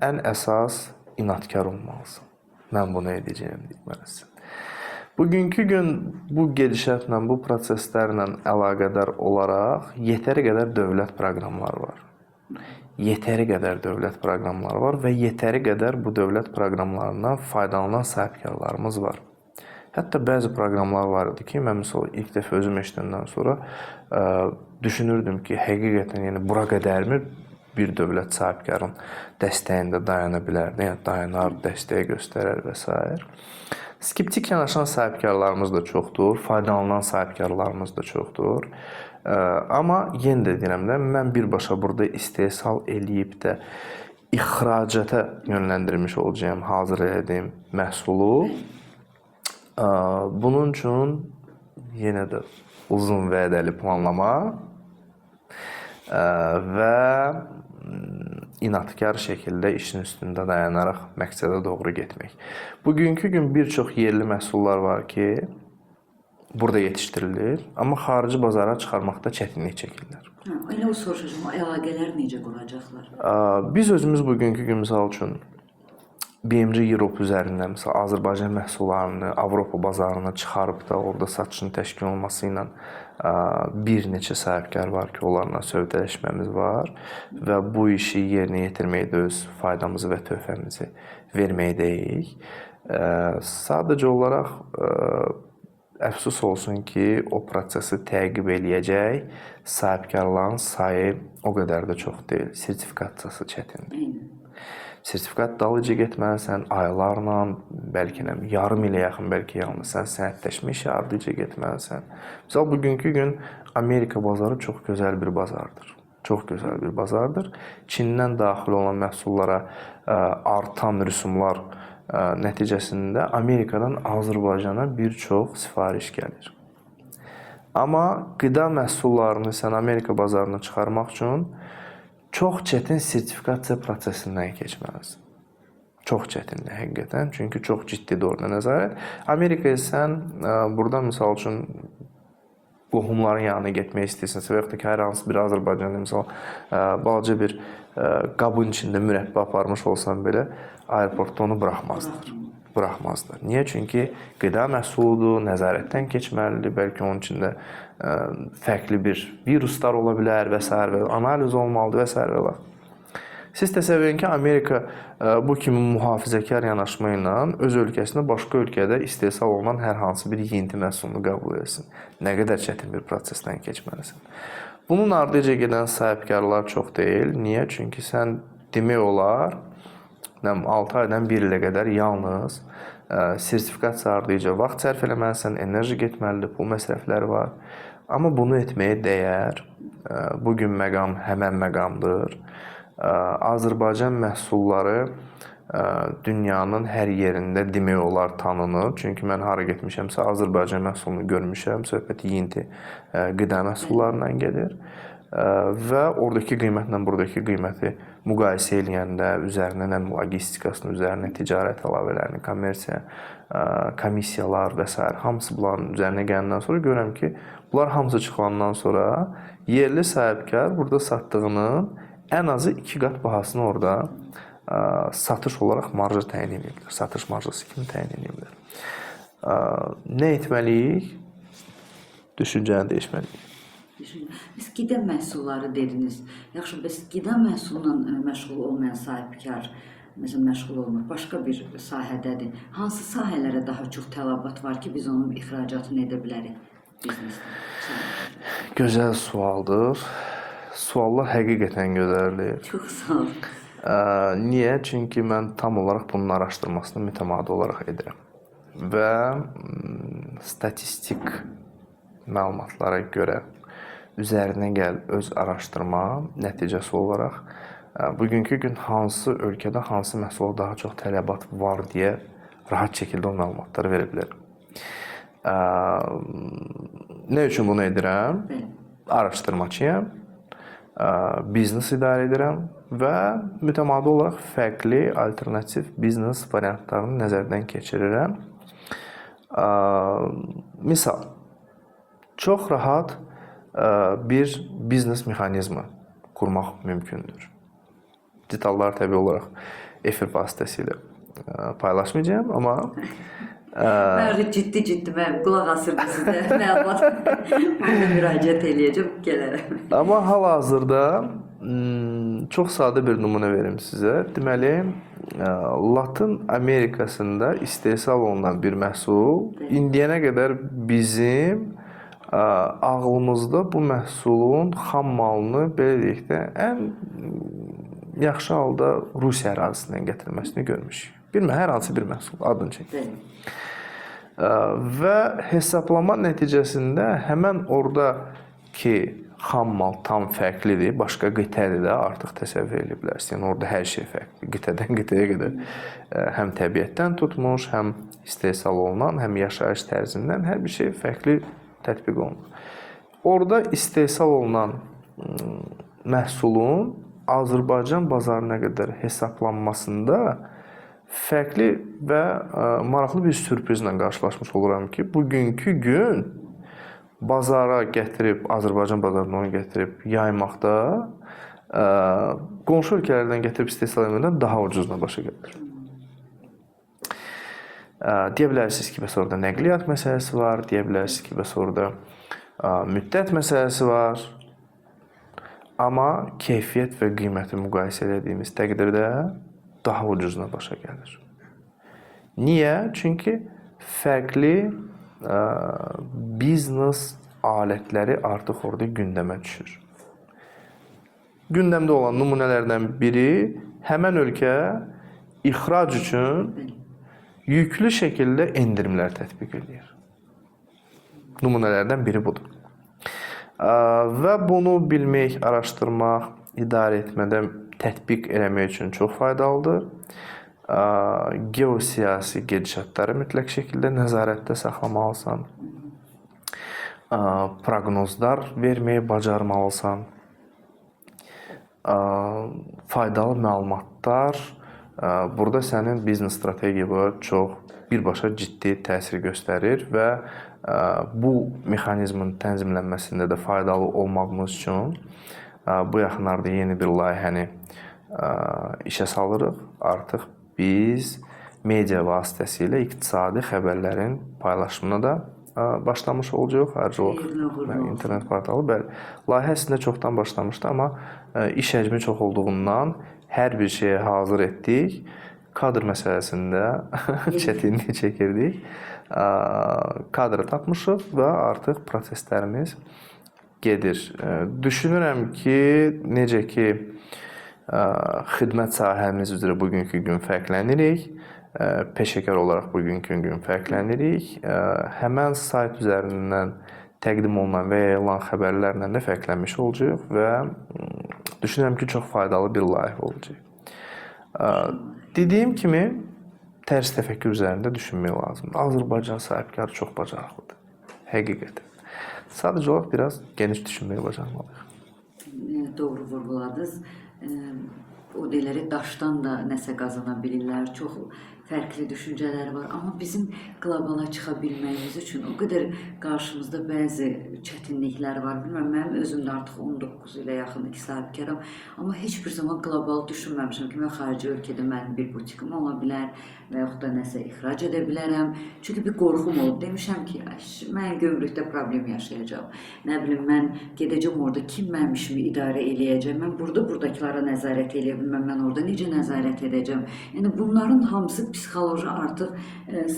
ən əsas inadkar olmalısan. Mən bunu edəcəyim deyilməlisən. Bugünkü gün bu gedişatla, bu proseslərlə əlaqədar olaraq yetəri qədər dövlət proqramları var. Yetəri qədər dövlət proqramları var və yetəri qədər bu dövlət proqramlarından faydalanan sahibkarlarımız var. Hətta bəzi proqramlar var idi ki, mən məsələn ilk dəfə özüm eşidəndən sonra düşünürdüm ki, həqiqətən yəni bura qədərmi bir dövlət sahibkarın dəstəyində dayana bilərdi, yəni dayanar, dəstək göstərər və s. Skeptik yanaşan sahibkarlarımız da çoxdur, faydalanan sahibkarlarımız da çoxdur. Amma yenə də deyirəm də, mən birbaşa burada istehsal eləyib də ixracata yönləndirmiş olacağım, hazır elədiyim məhsulu. Bunun üçün yenə də uzun vədəli planlama və inadkar şəkildə işin üstündə dayanaraq məqsədə doğru getmək. Bugünkü gün bir çox yerli məhsullar var ki, burada yetişdirilir, amma xarici bazara çıxarmaqda çətinlik çəkirlər. Elə o soruşacağım, əlaqələr necə quracaqlar? Biz özümüz bugünkü gün misal üçün BMC Europe üzərində məsəl Azərbaycan məhsullarını Avropa bazarına çıxarıb da orada satışın təşkil olması ilə bir neçə sahibkar var ki, onlarla sövdələşməmiz var və bu işi yerinə yetirməkdə öz faydamızı və töhfəmizi verməkdəyik. Sadəcə olaraq əfsus olsun ki, o prosesi təqib eləyəcək sahibkarların sayı o qədər də çox deyil. Sertifikasiyası çətindir. Sertifikat dalıcı getməlisən aylarla, bəlkə yarım ilə yaxın, bəlkə yalnız sən sənədləşmə işi ardıcı getməlisən. Məsələn, bugünkü gün Amerika bazarı çox gözəl bir bazardır. Çox gözəl bir bazardır. Çindən daxil olan məhsullara artan rüsumlar nəticəsində Amerikadan Azərbaycana bir çox sifariş gəlir. Amma qida məhsullarını sən Amerika bazarına çıxarmaq üçün çox çətin sertifikasiya prosesindən keçməlisən. Çox çətindir həqiqətən, çünki çox ciddidir orada nəzarət. Amerikaya sən burada misal üçün qohumların yanına getmək istəyirsənsə və yaxud da ki, hər hansı bir Azərbaycanlı misal balaca bir qabın içində mürəbbə aparmış olsan belə aeroportda onu buraxmazlar. Niyə? Çünki qida məhsuludur, nəzarətdən keçməlidir, bəlkə onun içində fərqli bir viruslar ola bilər və s. analiz olmalıdır və s. Siz təsəvvür edin ki, Amerika bu kimi mühafizəkar yanaşma ilə öz ölkəsində başqa ölkədə istehsal olunan hər hansı bir yeyinti məhsulunu qəbul etsin. Nə qədər çətin bir prosesdən keçməlisən. Bunun ardıca gedən sahibkarlar çox deyil. Niyə? Çünki sən demək olar 6 aydan 1 ilə qədər yalnız sertifikasiya ardıca vaxt sərf eləməlisən, enerji getməlidir, pul məsrəfləri var. Amma bunu etməyə dəyər. Bugün məqam həmən məqamdır. Azərbaycan məhsulları dünyanın hər yerində demək olar tanınır. Çünki mən hara getmişəmsə Azərbaycan məhsulunu görmüşəm. Söhbət yeyinti qida məhsullarından gedir. Və oradakı qiymətlə buradakı qiyməti müqayisə eləyəndə üzərinə logistikasının üzərinə ticarət əlavələrini, kommersiya, komissiyalar və s. hamısı bunların üzərinə gələndən sonra görürəm ki, bunlar hamısı çıxılandan sonra yerli sahibkar burada satdığının ən azı 2 qat bahasını orada satış olaraq marja təyin edə bilər. Satış marjası kimi təyin edə bilər. Nə etməliyik? Düşüncəni dəyişməliyik. Biz qida məhsulları dediniz. Yaxşı, bəs qida məhsulundan məşğul olmayan sahibkar məsələn, məşğul olmur, başqa bir sahədədir. Hansı sahələrə daha çox tələbat var ki, biz onun ixracatını edə bilərik biznesdə? Gözəl sualdır. Suallar həqiqətən gözəldir. Çox sağ ol. Niyə? Çünki mən tam olaraq bunun araşdırmasını mütəmadi olaraq edirəm. Və statistik məlumatlara görə üzərinə gəl öz araşdırma nəticəsi olaraq bugünkü gün hansı ölkədə hansı məhsula daha çox tələbat var deyə rahat şəkildə o məlumatları verə bilərəm. Nə üçün bunu edirəm? Araşdırmaçıyam, biznes idarə edirəm və mütəmadi olaraq fərqli alternativ biznes variantlarını nəzərdən keçirirəm. Misal, çox rahat bir biznes mexanizmi qurmaq mümkündür. Detallar təbii olaraq efir vasitəsilə paylaşmayacağım, amma Mən ciddi mən qulaq asırdım sizə məlumat. Mən müraciət eləyəcəm, gələrəm. Amma hal-hazırda çox sadə bir nümunə verim sizə. Deməli, Latın Amerikasında istehsal olunan bir məhsul indiyənə qədər bizim ağlımızda bu məhsulun xam malını belə deyək də ən yaxşı halda Rusiya ərazisindən gətirilməsini görmüşük. Bilmə, hər hansı bir məhsul adını çəkək. Və hesablama nəticəsində həmən oradakı xam mal tam fərqlidir, başqa qitədir də artıq təsəvvür edə bilərsiniz. Yəni orada hər şey fərqli, qitədən qitəyə qədər həm təbiətdən tutmuş, həm istehsal olunan, həm yaşayış tərzindən hər bir şey fərqli tətbiq olunur. Orada istehsal olunan məhsulun Azərbaycan bazarına qədər hesablanmasında fərqli və maraqlı bir sürprizlə qarşılaşmış oluram ki, bugünkü gün bazara gətirib, Azərbaycan bazarına onu gətirib yaymaqda qonşu ölkələrdən gətirib istehsal etməkdən daha ucuzuna başa gəlir. Deyə bilərsiniz ki, bəs orada nəqliyyat məsələsi var, deyə bilərsiniz ki, bəs orada müddət məsələsi var. Amma keyfiyyət və qiyməti müqayisə edədiyimiz təqdirdə daha ucuzuna başa gəlir. Niyə? Çünki fərqli biznes alətləri artıq orada gündəmə düşür. Gündəmdə olan nümunələrdən biri həmən ölkə ixrac üçün yüklü şəkildə endirimlər tətbiq edir. Nümunələrdən biri budur. Və bunu bilmək, araşdırmaq, idarə etmədə tətbiq eləmək üçün çox faydalıdır. Geosiyasi gedişatları mütləq şəkildə nəzarətdə saxlamalısan. Proqnozlar verməyi bacarmalısan. Faydalı məlumatlar burada sənin biznes strategiyaya çox birbaşa ciddi təsir göstərir və bu mexanizmin tənzimlənməsində də faydalı olmağımız üçün bu yaxınlarda yeni bir layihəni işə salırıq. Artıq biz media vasitəsilə iqtisadi xəbərlərin paylaşımına da başlamış olacaq. Ayrıca internet portalı. Bəli, layihə əslində çoxdan başlamışdı, amma iş həcmi çox olduğundan hər bir şeyə hazır etdik. Kadr məsələsində çətinlik çəkirdik. Kadrı tapmışıq və artıq proseslərimiz gedir. Düşünürəm ki, necə ki xidmət sahəmiz üzrə bugünkü gün fərqlənirik, peşəkar olaraq bugünkü gün fərqlənirik. Həmən sayt üzərindən təqdim olunan və yayılan xəbərlərlə də fərqlənmiş olacaq və düşünürəm ki, çox faydalı bir layihə olacaq. Dediyim kimi, tərs təfəkkür üzərində düşünmək lazımdır. Azərbaycan sahibkarı çox bacarıqlıdır. Həqiqətən. Sadəcə olaraq biraz geniş düşünməyi bacarmalıyıq. Doğru vurguladınız. O deyiləri daşdan da nəsə qazana bilirlər. Çox fərqli düşüncələri var. Amma bizim qlobala çıxa bilməyimiz üçün o qədər qarşımızda bəzi çətinliklər var. Bilmirəm, mənim özüm də artıq 19 ilə yaxın sahibkaram. Amma heç bir zaman qlobal düşünməmişəm ki, mən xarici ölkədə mənim bir butikim ola bilər və yaxud da nəsə ixrac edə bilərəm. Çünki bir qorxum olub. Demişəm ki, mən gömrükdə problem yaşayacağam. Nə bilim, mən gedəcəm orada kim mənim işimi idarə eləyəcək? Mən buradakılara nəzarət eləyə bilməm. Mən orada necə nəzarət edəcəm? Yəni bunların hamısı psixoloji artıq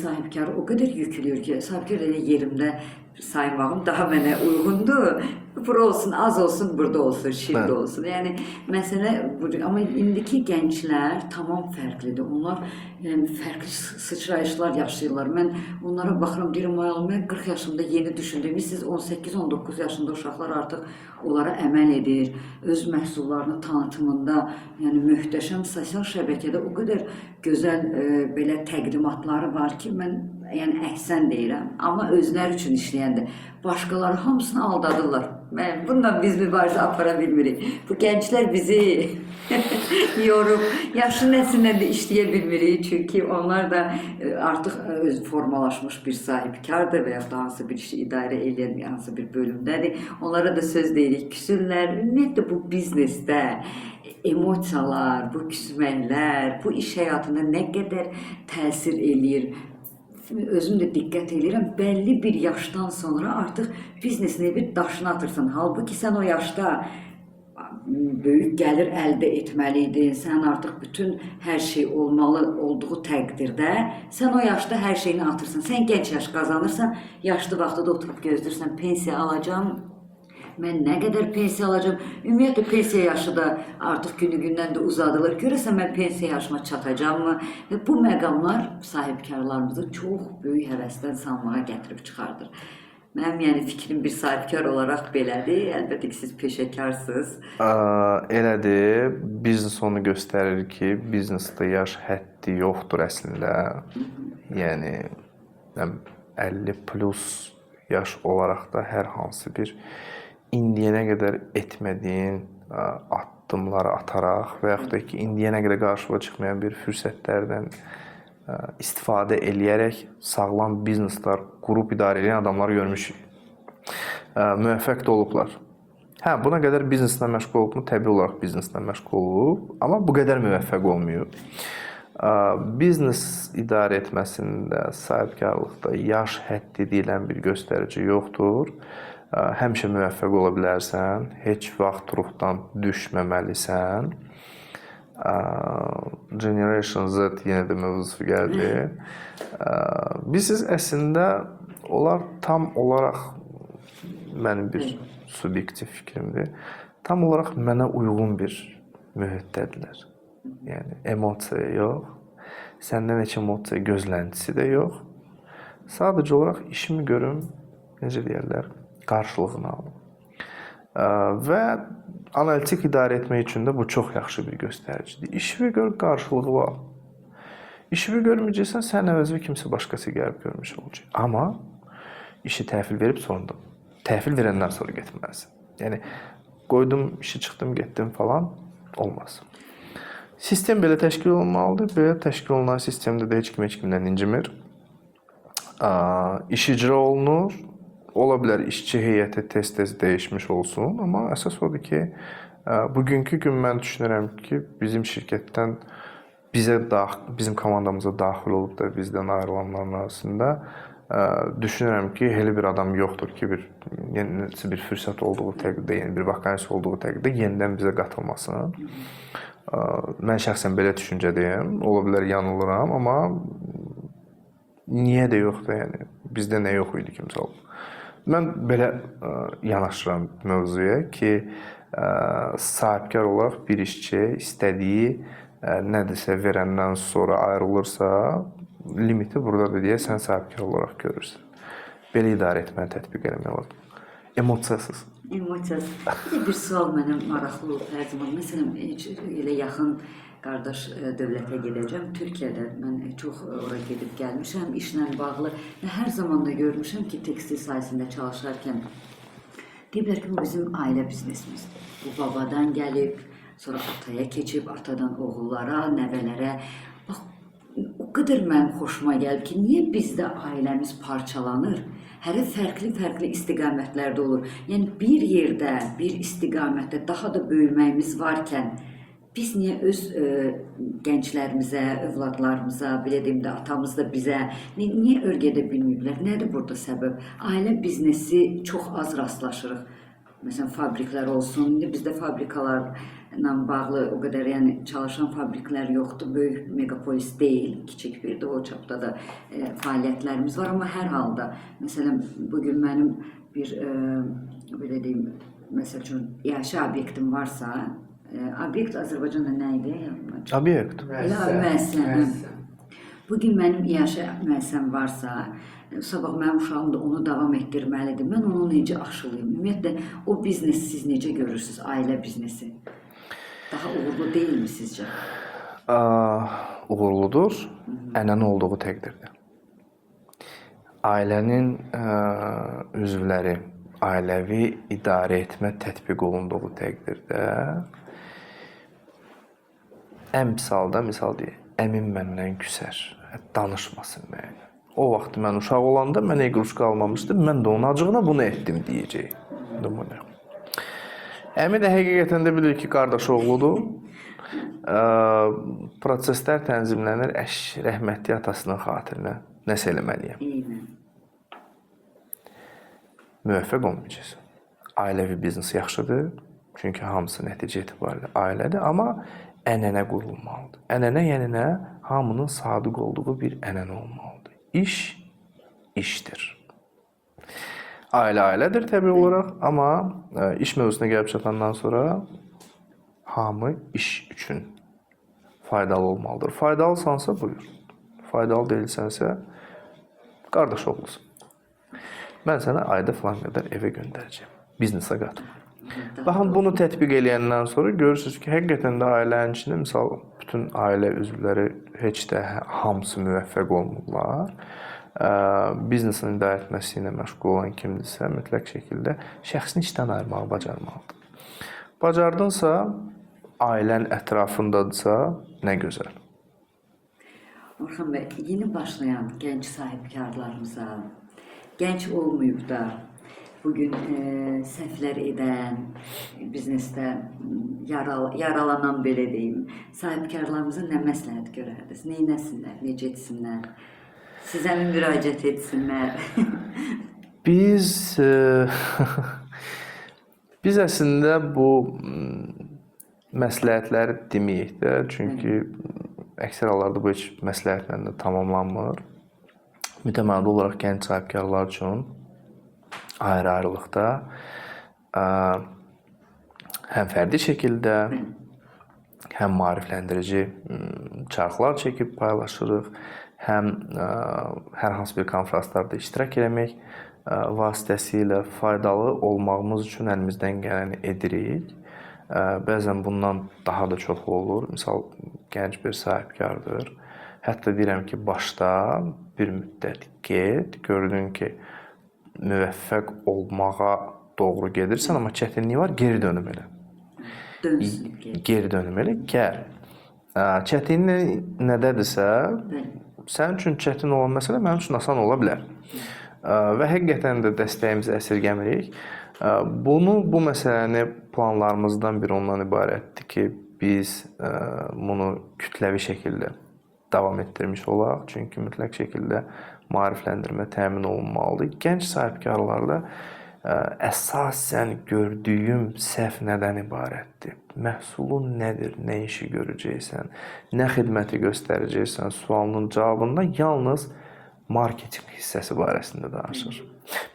sahibkarı o qədər yüklüyor ki, sahibkar elə yerimdə saymağım daha mənə uyğundur. Bura olsun, az olsun, burada olsun, şimdi olsun. Yəni məsələ budur. Amma indiki gənclər tamam fərqlidir. Onlar yəni fərqli sıçrayışlar yaşayırlar. Mən onlara baxıram, deyirəm, mən 40 yaşımda yeni düşündüm. Siz 18-19 yaşında uşaqlar artıq onlara əməl edir. Öz məhsullarını tanıtımında, yəni möhtəşəm sosial şəbəkədə o qədər gözəl belə təqdimatları var ki, mən yəni əhsən deyirəm. Amma özləri üçün işləyəndə başqaları hamısını aldadırlar. Bundan biz mübarizə apara bilmirik. Bu gənclər bizi yorub, yaşlı nəsillə də işləyə bilmirik. Çünki onlar da artıq öz formalaşmış bir sahibkardır və ya da hansı bir işi idarə edən hansı bir bölümdədir. Onlara da söz deyirik, küsürlər. Ümumiyyətlə bu biznesdə emosiyalar, bu küsməklər, bu iş həyatında nə qədər təsir eləyir. Özüm də diqqət edirəm, bəlli bir yaşdan sonra artıq biznesine bir daşını atırsan. Halbuki sən o yaşda böyük gəlir əldə etməliydin, sən artıq bütün hər şey olmalı olduğu təqdirdə, sən o yaşda hər şeyini atırsan. Sən gənc yaş qazanırsan, yaşlı vaxtda da oturub gözləyirsən, pensiya alacağım. Mən nə qədər pensiya alacağım? Ümumiyyətlə pensiya yaşı da artıq günü-gündən də uzadılır. Görəsən mən pensiya yaşıma çatacağam mı? Və bu məqamlar sahibkarlarımızı çox böyük həvəsdən sanmağa gətirib çıxardır. Mənim yəni fikrim bir sahibkar olaraq belədir. Əlbəttə ki, siz peşəkarsınız. Elədir. Biznes onu göstərir ki, biznesdə yaş həddi yoxdur əslində. Yəni 50 plus yaş olaraq da hər hansı bir indiyənə qədər etmədiyin addımları ataraq və yaxud da ki, indiyənə qədər qarşıma çıxmayan bir fürsətlərdən istifadə eləyərək sağlam bizneslər qurub idarə edən adamları görmüşük. Müvəffəq də olublar. Hə, buna qədər bizneslə məşğul olubmu? Təbii olaraq bizneslə məşğul olub, amma bu qədər müvəffəq olmayıb. Biznes idarə etməsində, sahibkarlıqda yaş həddi deyilən bir göstərici yoxdur. Həmişə müvəffəq ola bilərsən, heç vaxt ruhdan düşməməlisən. Generation Z yenə də mövzusu gəldi. Biz əslində onlar tam olaraq mənim bir subyektiv fikrimdir. Tam olaraq mənə uyğun bir mühitdədirlər. Yəni emosiya yox, səndən heç emosiya gözləntisi də yox. Sadəcə olaraq işimi görüm, necə deyərlər, qarşılığını alım. Və analitik idarə etmək üçün də bu çox yaxşı bir göstəricidir. İşini gör, qarşılığı al. İşini görməyəcəksən, sən əvəzində kimsə başqası gəlib görmüş olacaq. Amma işi təhvil verib sonra da, təhvil verəndən sonra getməlisən. Yəni, qoydum, işi çıxdım, getdim falan, olmaz. Sistem belə təşkil olunmalıdır. Belə təşkil olunan sistemdə də heç kimdən incimir. İş icra olunur. Ola bilər işçi heyəti tez-tez dəyişmiş olsun, amma əsas odur ki, bugünkü gün mən düşünürəm ki, bizim şirkətdən bizim komandamıza daxil olub da bizdən ayrılanların arasında düşünürəm ki, elə bir adam yoxdur ki, bir fürsət olduğu təqdirdə, yeni bir vakansiya olduğu təqdirdə yenidən bizə qatılmasın. Mən şəxsən belə düşüncədəyim, ola bilər yanılıram, amma niyə də yoxdur, yəni bizdə nə yox idi kimsə olub. Mən belə yanaşıram mövzuya ki, sahibkar olaraq bir işçi istədiyi nədirsə verəndən sonra ayrılırsa, limiti buradadır deyə sən sahibkar olaraq görürsən. Belə idarə etməni tətbiq eləmək lazım. Emosiyasız. Emosiyasız. Bir sual mənə maraqlı olub hər zaman. Məsələn, elə yaxın qardaş dövlətə gedəcəm. Türkiyədə mən çox ora gedib gəlmişəm, işlə bağlı. Hər zaman da görmüşəm ki, tekstil sahəsində çalışarkən deyiblər ki, bu bizim ailə biznesimizdir. Bu babadan gəlib, sonra ataya keçib, atadan oğullara, nəvələrə. Bax, o qədər mənim xoşuma gəlib ki, niyə bizdə ailəmiz parçalanır? Hərə fərqli istiqamətlərdə olur. Yəni bir yerdə, bir istiqamətdə daha da böyüməyimiz varkən biz niyə öz gənclərimizə, övladlarımıza, belə deyim də atamız da bizə niyə örgədə bilməyiblər? Nədir burada səbəb? Ailə biznesi çox az rastlaşırıq. Məsələn, fabriklər olsun. İndi bizdə fabrikalarla bağlı o qədər çalışan fabriklər yoxdur. Böyük megapolis deyil, kiçik bir də o çapda da fəaliyyətlərimiz var. Amma hər halda, məsələn, bugün mənim bir, belə deyim, məsəl üçün, yaşayış obyektim varsa, obyekt Azərbaycanda nə idi? Obyekt. Müəssisə. Bugün mənim yaşayış müəssisəm varsa, sabah mənim uşağım da onu davam etdirməlidir. Mən onu necə aşılayım? Ümumiyyətlə, o biznesi siz necə görürsünüz, ailə biznesi? Daha uğurlu deyilmi sizcə? Uğurludur, ənənə olduğu təqdirdə. Ailənin üzvləri ailəvi idarə etmə tətbiq olunduğu təqdirdə ən misal deyək, əmim məndən küsər, danışmasın mənə. O vaxt mən uşaq olanda mənə iqruşka almamışdı, mən də onun acığına bunu etdim deyəcək. Əmi də həqiqətən də bilir ki, qardaş oğludur. Proseslər tənzimlənir, rəhmətli atasının xatirinə nəsə eləməliyəm. Müvəffəq olmayacaqsın. Ailəvi biznes yaxşıdır, çünki hamısı nəticə etibarilə ailədir, amma ənənə qurulmalıdır. Ənənə yəni nə? Hamının sadiq olduğu bir ənənə olmalıdır. İş, işdir. Ailə ailədir təbii olaraq, amma iş mövzusuna gəlib çatandan sonra hamı iş üçün faydalı olmalıdır. Faydalısansa buyur. Faydalı deyilsənsə qardaş oğlusun. Mən sənə ayda filan qədər evə göndərəcəm. Biznesə qatma. Baxın, bunu tətbiq eləyəndən sonra görürsünüz ki, həqiqətən də ailənin içində, misal, bütün ailə üzvləri heç də hamısı müvəffəq olmurlar. Biznesin idarə etməsi ilə məşğul olan kimdirsə, mütləq şəkildə şəxsini işdən ayırmağı bacarmalıdır. Bacardınsa, ailən ətrafındadırsa, nə gözəl. Orxan bəy, yeni başlayan gənc sahibkarlarımıza, gənc olmayıb da, bugün səhvlər edən, biznesdə yaralanan, belə deyim, sahibkarlarımıza nə məsləhət görərdiniz? Neynəsinlər, necə etsinlər? Sizə mi müraciət etsinlər? Biz əslində bu məsləhətləri deməyək də, çünki əksər hallarda bu heç məsləhətlə də tamamlanmır. Mütəmadi olaraq gənc sahibkarlar üçün ayrı-ayrılıqda həm fərdi şəkildə, həm maarifləndirici çarxlar çəkib paylaşırıq, həm hər hansı bir konfranslarda iştirak eləmək vasitəsilə faydalı olmağımız üçün əlimizdən gələni edirik. Bəzən bundan daha da çox olur. Misal, gənc bir sahibkardır. Hətta deyirəm ki, başda bir müddət get, gördün ki, müvəffəq olmağa doğru gedirsən, amma çətinliyi var, geri dönüm elə. Geri dönüm elə, gəl. Çətinliyi nədədirsə, sənin üçün çətin olan məsələ mənim üçün asan ola bilər. Və həqiqətən də dəstəyimizi əsirgəmirik. Bu məsələni planlarımızdan biri ondan ibarətdir ki, biz bunu kütləvi şəkildə davam etdirmiş olaq. Çünki mütləq şəkildə maarifləndirmə təmin olunmalıdır. Gənc sahibkarlarda əsasən gördüyüm səhv nədən ibarətdir? Məhsulun nədir, nə işi görəcəksən, nə xidməti göstərəcəksən sualının cavabında yalnız marketing hissəsi barəsində danışır.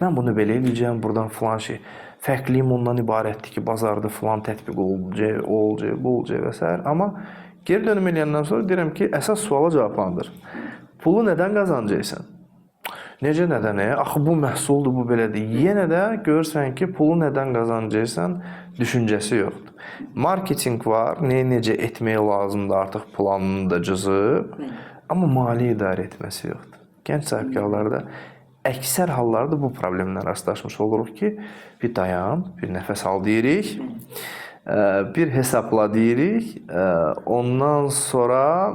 Mən bunu belə eləyəcəm, buradan filan şey. Fərqliyim ondan ibarətdir ki, bazarda filan tətbiq olacaq, o olacaq, bu olacaq və s. Amma geri dönüm eləyəndən sonra deyirəm ki, əsas suala cavablandır. Pulu nədən qazanacaqsan? Necə nədən? Axı bu məhsuldur, bu belədir. Yenə də görürsən ki, pulu nədən qazanacaqsan düşüncəsi yoxdur. Marketing var, necə etmək lazımdır artıq planını da cızıb, amma maliyyə idarə etməsi yoxdur. Gənc sahibkarlarda əksər hallarda bu problemlə rastlaşmış oluruq ki, bir dayan, bir nəfəs al deyirik. bir hesabla deyirik. Ondan sonra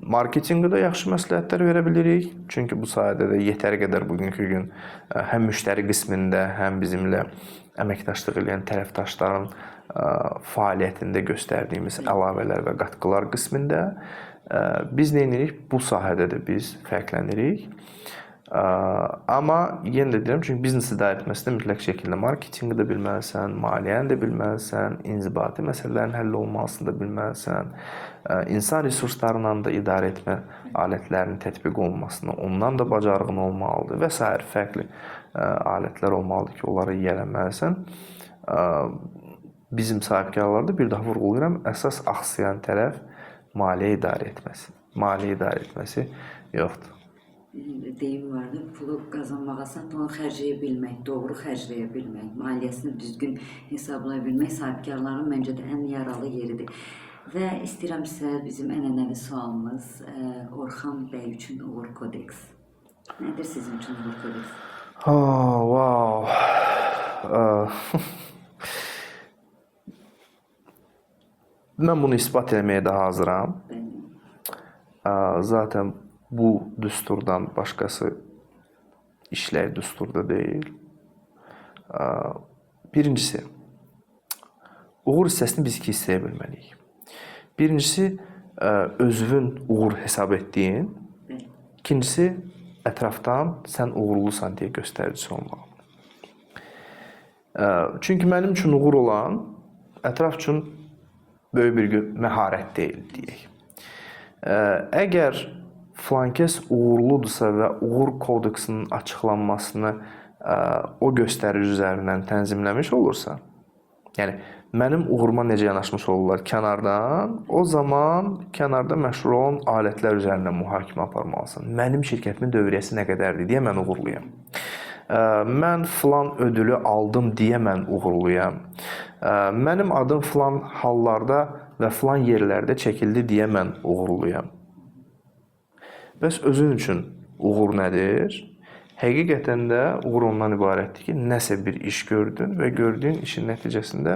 marketinqdə də yaxşı məsləhətlər verə bilirik. Çünki bu sayədə də yetəri qədər bugünkü gün həm müştəri qismində, həm bizimlə əməkdaşlıq edən tərəfdaşların fəaliyyətində göstərdiyimiz əlavələr və qatqılar qismində biz nə edirik? Bu sahədə də biz fərqlənirik. Amma yenə də deyirəm, çünki biznes idarə etməsində mütləq şəkildə marketinqi də bilməlisən, maliyyəni də bilməlisən, inzibati məsələlərin həll olunmasını da bilməlisən, insan resurslarla da idarə etmə alətlərinin tətbiq olunmasını, ondan da bacarığın olmalıdır və s. fərqli alətlər olmalıdır ki, onları yiyələnməlisən. Bizim sahibkarlarda bir daha vurğulayıram, əsas axsayan tərəf maliyyə idarə etməsi. Maliyyə idarə etməsi yoxdur. Deyim vardı, pulu qazanmağa satın onu xərcləyə bilmək, doğru xərcləyə bilmək, maliyyəsini düzgün hesablaya bilmək sahibkarların məncə də ən yaralı yeridir. Və istəyirəm sizə bizim ənənəvi sualımız Orxan bəy üçün uğur kodeks. Nədir sizin üçün uğur kodeks? Wow. Mən bunu isbat etməyə də hazıram. Zaten bu düsturdan başqası işlək düsturda deyil. Birincisi, uğur hissəsini biz iki hissəyə bölməliyik. Birincisi, özünün uğur hesab etdiyin. İkincisi, ətrafdan sən uğurlusan deyə göstəricisi olmalı. Çünki mənim üçün uğur olan ətraf üçün böyük bir məharət deyil deyək. Əgər filankəs uğurludursa və uğur kodeksinin açıqlanmasını o göstərici üzərindən tənzimləmiş olursa, yəni mənim uğuruma necə yanaşmış olurlar kənardan, o zaman kənarda məşhur olan alətlər üzərindən mühakimə aparmalısan. Mənim şirkətimin dövriyyəsi nə qədərdir deyə mən uğurluyam. Mən filan ödülü aldım deyə mən uğurluyam. Mənim adım filan hallarda və filan yerlərdə çəkildi deyə mən uğurluyam. Bəs özün üçün uğur nədir? Həqiqətən də uğur ondan ibarətdir ki, nəsə bir iş gördün və gördüyün işin nəticəsində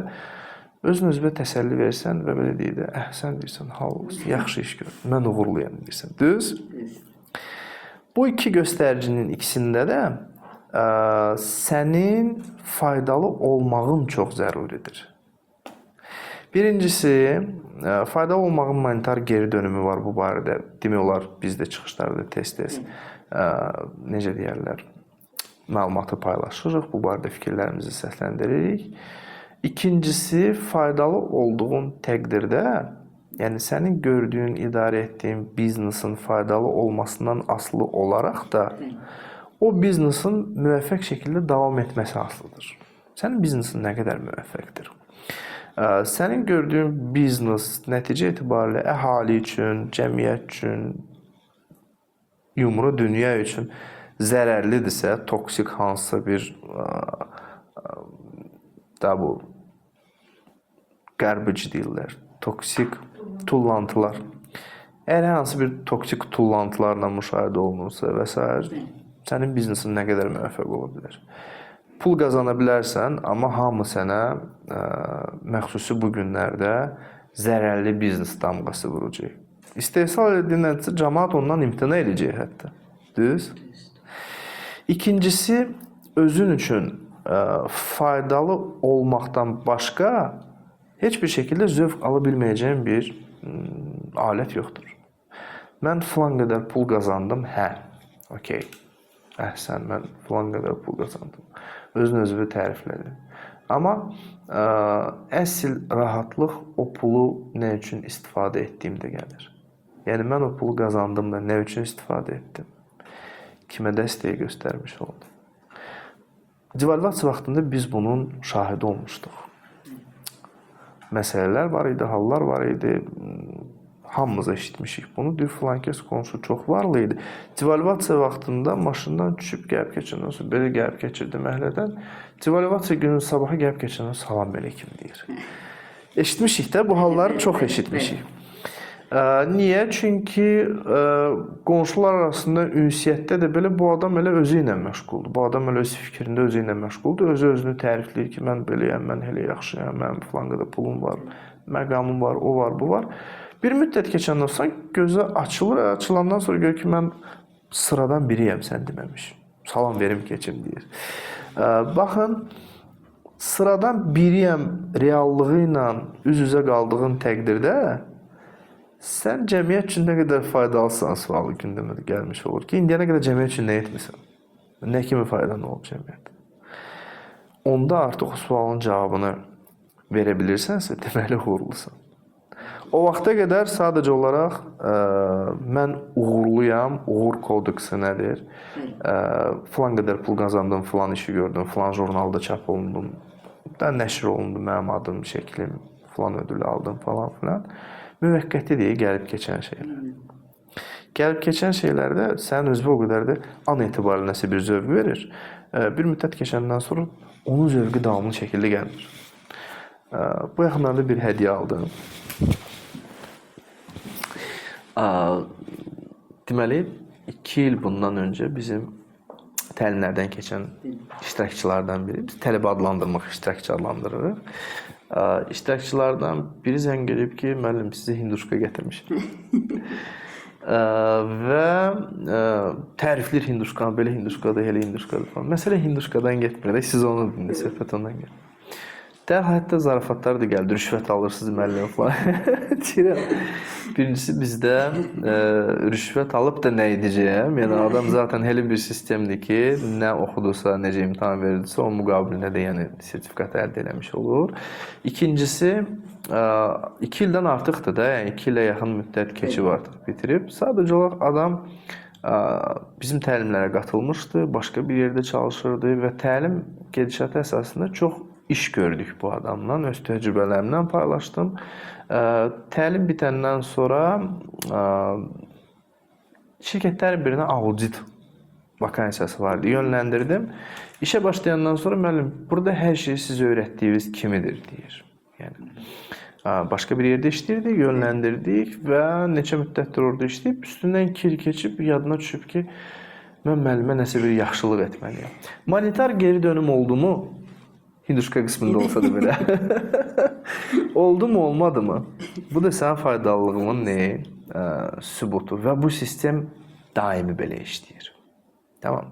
özün özünə təsəlli versən və belə deyir də, sən deyirsən, yaxşı iş gördün, mən uğurluyam deyirsən. Düz? Bu iki göstəricinin ikisində də sənin faydalı olmağın çox zəruridir. Birincisi, faydalı olmağın monetar geri dönümü var bu barədə. Demək olar, biz də çıxışlarda tez-tez necə deyərlər, məlumatı paylaşırıq, bu barədə fikirlərimizi səsləndiririk. İkincisi, faydalı olduğun təqdirdə, yəni sənin gördüyün, idarə etdiyin biznesin faydalı olmasından asılı olaraq da o biznesin müvəffəq şəkildə davam etməsi asılıdır. Sənin biznesin nə qədər müvəffəqdir? Sənin gördüyün biznes nəticə etibarilə əhali üçün, cəmiyyət üçün, yumru dünya üçün zərərlidirsə, toksik hansısa bir bu garbage deyirlər, toksik tullantılar. Əgər hansı bir toksik tullantılarla müşahidə olunursa və s. sənin biznesin nə qədər müvəffəq ola bilər. Pul qazana bilərsən, amma hamı sənə məxsusi bu günlərdə zərərli biznes damğası vuracaq. İstehsal edildiyin nəticə cəmaət ondan imtina edəcək hətta. Düz? İkincisi, özün üçün faydalı olmaqdan başqa heç bir şəkildə zövq ala bilməyəcəyin bir alət yoxdur. Mən filan qədər pul qazandım, okey. Əhsən, mən filan qədər pul qazandım. Özün özünü təriflədi. Amma əsl rahatlıq o pulu nə üçün istifadə etdiyimdə gəlir. Yəni, mən o pulu qazandım da nə üçün istifadə etdim? Kimə dəstəyi göstərmiş oldum? Devalvasiya vaxtında biz bunun şahidi olmuşduq. Məsələlər var idi, hallar var idi. Hamımız eşitmişik bunu. Deyir, filankəs qonşu çox varlı idi. Devalvasiya vaxtında maşından düşüb gəlib keçəndən sonra belə gəlib keçirdi məhəllədən. Devalvasiya günün sabahı gəlib keçəndən salam belə kim deyir. Eşitmişik də, bu halları çox eşitmişik. Niyə? Çünki qonşular arasında ünsiyyətdə də belə bu adam elə özü ilə məşğuldur. Bu adam elə öz fikrində özü ilə məşğuldur. Özü özünü tərifləyir ki, mən beləyəm, mən elə yaxşıyam, mənim filan qədər pulum var, məqamım var, o var, bu var. Bir müddət keçəndən sonra gözü açılır, açılandan sonra görür ki, mən sıradan biriyəm, sən deməmiş. Salam verim keçim deyir. Baxın, sıradan biriyəm reallığı ilə üz-üzə qaldığın təqdirdə sən cəmiyyət üçün nə qədər faydalısan sualı gündəmə gəlmiş olur ki, indiyənə qədər cəmiyyət üçün nə etmisən? Nə kimi faydan olub cəmiyyət? Onda artıq o sualın cavabını verə bilirsənsə, deməli uğurlusan. O vaxta qədər sadəcə olaraq mən uğurluyam, uğur kodeksi nədir? Filan qədər pul qazandım, filan işi gördüm, filan jurnalda çap olundum, nəşr olundu mənim adım, şəklim, filan ödül aldım falan filan. Müvəqqətidir, gəlib keçən şeylər. Gəlib keçən şeylərdə sənin özünə o qədər də an etibarı nəsə bir zövq verir. Bir müddət keçəndən sonra onun zövqü davamlı şəkildə gəlmir. Bu yaxınlarda bir hədiyyə aldım. Deməli, 2 il bundan öncə bizim təlimlərdən keçən iştirakçılardan biri, biz tələbə adlandırmaq, iştirakçı adlandırırıq. İştirakçılardan biri zəng edib ki, müəllim sizə hinduşka gətirmişim. Və tərifləyir hinduşkanı, belə hinduşkadır, elə hinduşkadır falan. Məsələ hinduşkadan getmir də, siz onu dinlə, söhbət ondan gəlir. Dərhal hətta zarafatlar da gəldi, rüşvət alırsınız müəllim falan. Deyirəm, birincisi bizdə rüşvət alıb da nə edəcəyəm? Yəni adam zaten elə bir sistemdir ki, nə oxudursa, necə imtahan verilirsə, onun müqabilində də yəni sertifikat əldə eləmiş olur. İkincisi, 2 ildən artıqdır da, yəni 2 ilə yaxın müddət keçib artıq bitirib. Sadəcə olaraq adam bizim təlimlərə qatılmışdı, başqa bir yerdə çalışırdı və təlim gedişatı əsasında çox iş gördük bu adamla, öz təcrübələrimlə paylaşdım. Təlim bitəndən sonra şirkətlərin birinə audit vakansiyası vardı, yönləndirdim. İşə başlayandan sonra müəllim, burada hər şey sizə öyrətdiyiniz kimidir, deyir. Yəni, başqa bir yerdə işləyirdik, yönləndirdik və neçə müddətdir orada işləyib, üstündən 2 il keçib, yadına düşüb ki, mən müəllimə nəsə bir yaxşılıq etməliyəm. Monetar geri dönüm oldu mu? Hinduşka qismində olsa da belə. Oldu mu, olmadı mı? Bu da sənin faydalılığının neyi? Sübutu. Və bu sistem daimi belə işləyir. Tamam.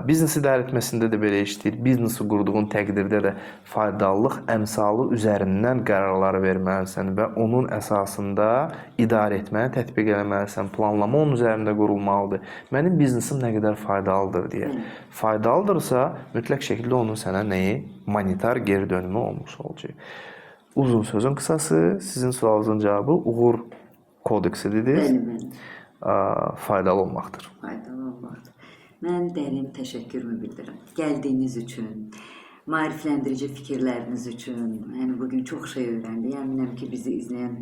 Biznes idarə etməsində də belə işləyir. Biznesi qurduğun təqdirdə də faydalılıq əmsalı üzərindən qərarları verməlisən və onun əsasında idarə etməyə, tətbiq eləməlisən. Planlama onun üzərində qurulmalıdır. Mənim biznesim nə qədər faydalıdır deyə. Faydalıdırsa, mütləq şəkildə onun sənə nəyi? Monetar geri dönümü olmuş olacaq. Uzun sözün qısası, sizin sualınızın cavabı uğur kodeksi dediniz. Faydalı olmaqdır. Faydalı olmaqdır. Mən dərin təşəkkürümü bildirirəm. Gəldiyiniz üçün, maarifləndirici fikirləriniz üçün. Yəni bugün çox şey öyrəndik. Əminəm ki, bizi izləyən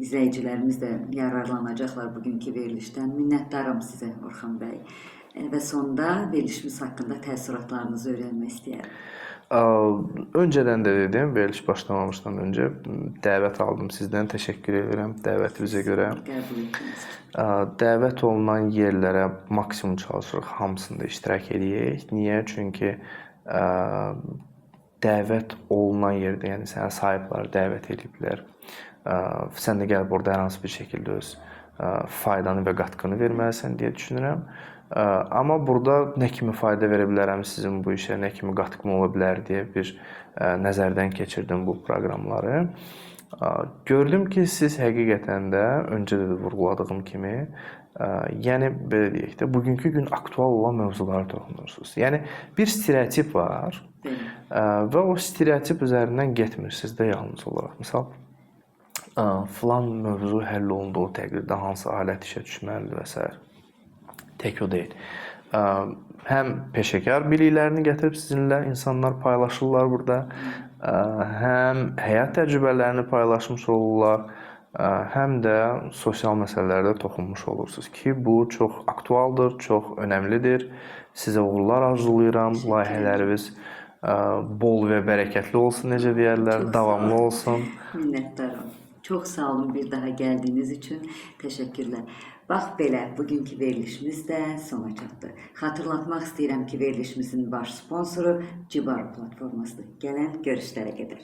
izləyicilərimiz də yararlanacaqlar bugünkü verilişdən. Minnətdaram sizə Orxan bəy. Və sonda verilişimiz haqqında təəssüratlarınızı öyrənmək istəyərəm. Öncədən də dedim, veriliş başlamamışdan öncə dəvət aldım sizdən. Təşəkkür edirəm dəvətinizə görə. Qəbul etdiniz. Dəvət olunan yerlərə maksimum çalışırıq, hamısında iştirak edək. Niyə? Çünki dəvət olunan yerdə, yəni sənə sahiblər dəvət ediblər. Sən də gəlib orada hər hansı bir şəkildə öz faydanı və qatqını verməlisən deyə düşünürəm. Amma burada nə kimi fayda verə bilərəm sizin bu işə, nə kimi qatqım ola bilər deyə bir nəzərdən keçirdim bu proqramları. Gördüm ki, siz həqiqətən də öncə də vurğuladığım kimi, yəni belə deyək də, bugünkü gün aktual olan mövzulara toxunursunuz. Yəni bir stereotip var və o stereotip üzərindən getmirsiniz də yalnız olaraq. Misal, filan mövzu həll olunduğu təqdirdə hansı alət işə düşməlidir və s. Tək o deyil. Həm peşəkar biliklərini gətirib sizinlə insanlar paylaşırlar burada, həm həyat təcrübələrini paylaşmış olurlar, həm də sosial məsələlərdə toxunmuş olursunuz ki, bu çox aktualdır, çox önəmlidir. Sizə uğurlar arzulayıram, layihələriniz bol və bərəkətli olsun, necə deyərlər, davamlı olsun. Minnətdaram. Çox sağ olun bir daha gəldiyiniz üçün. Təşəkkürlər. Bax belə, bugünkü verilişimiz də sona çatdı. Xatırlatmaq istəyirəm ki, verilişimizin baş sponsoru Cibar platformasıdır. Gələn görüşlərə qədər.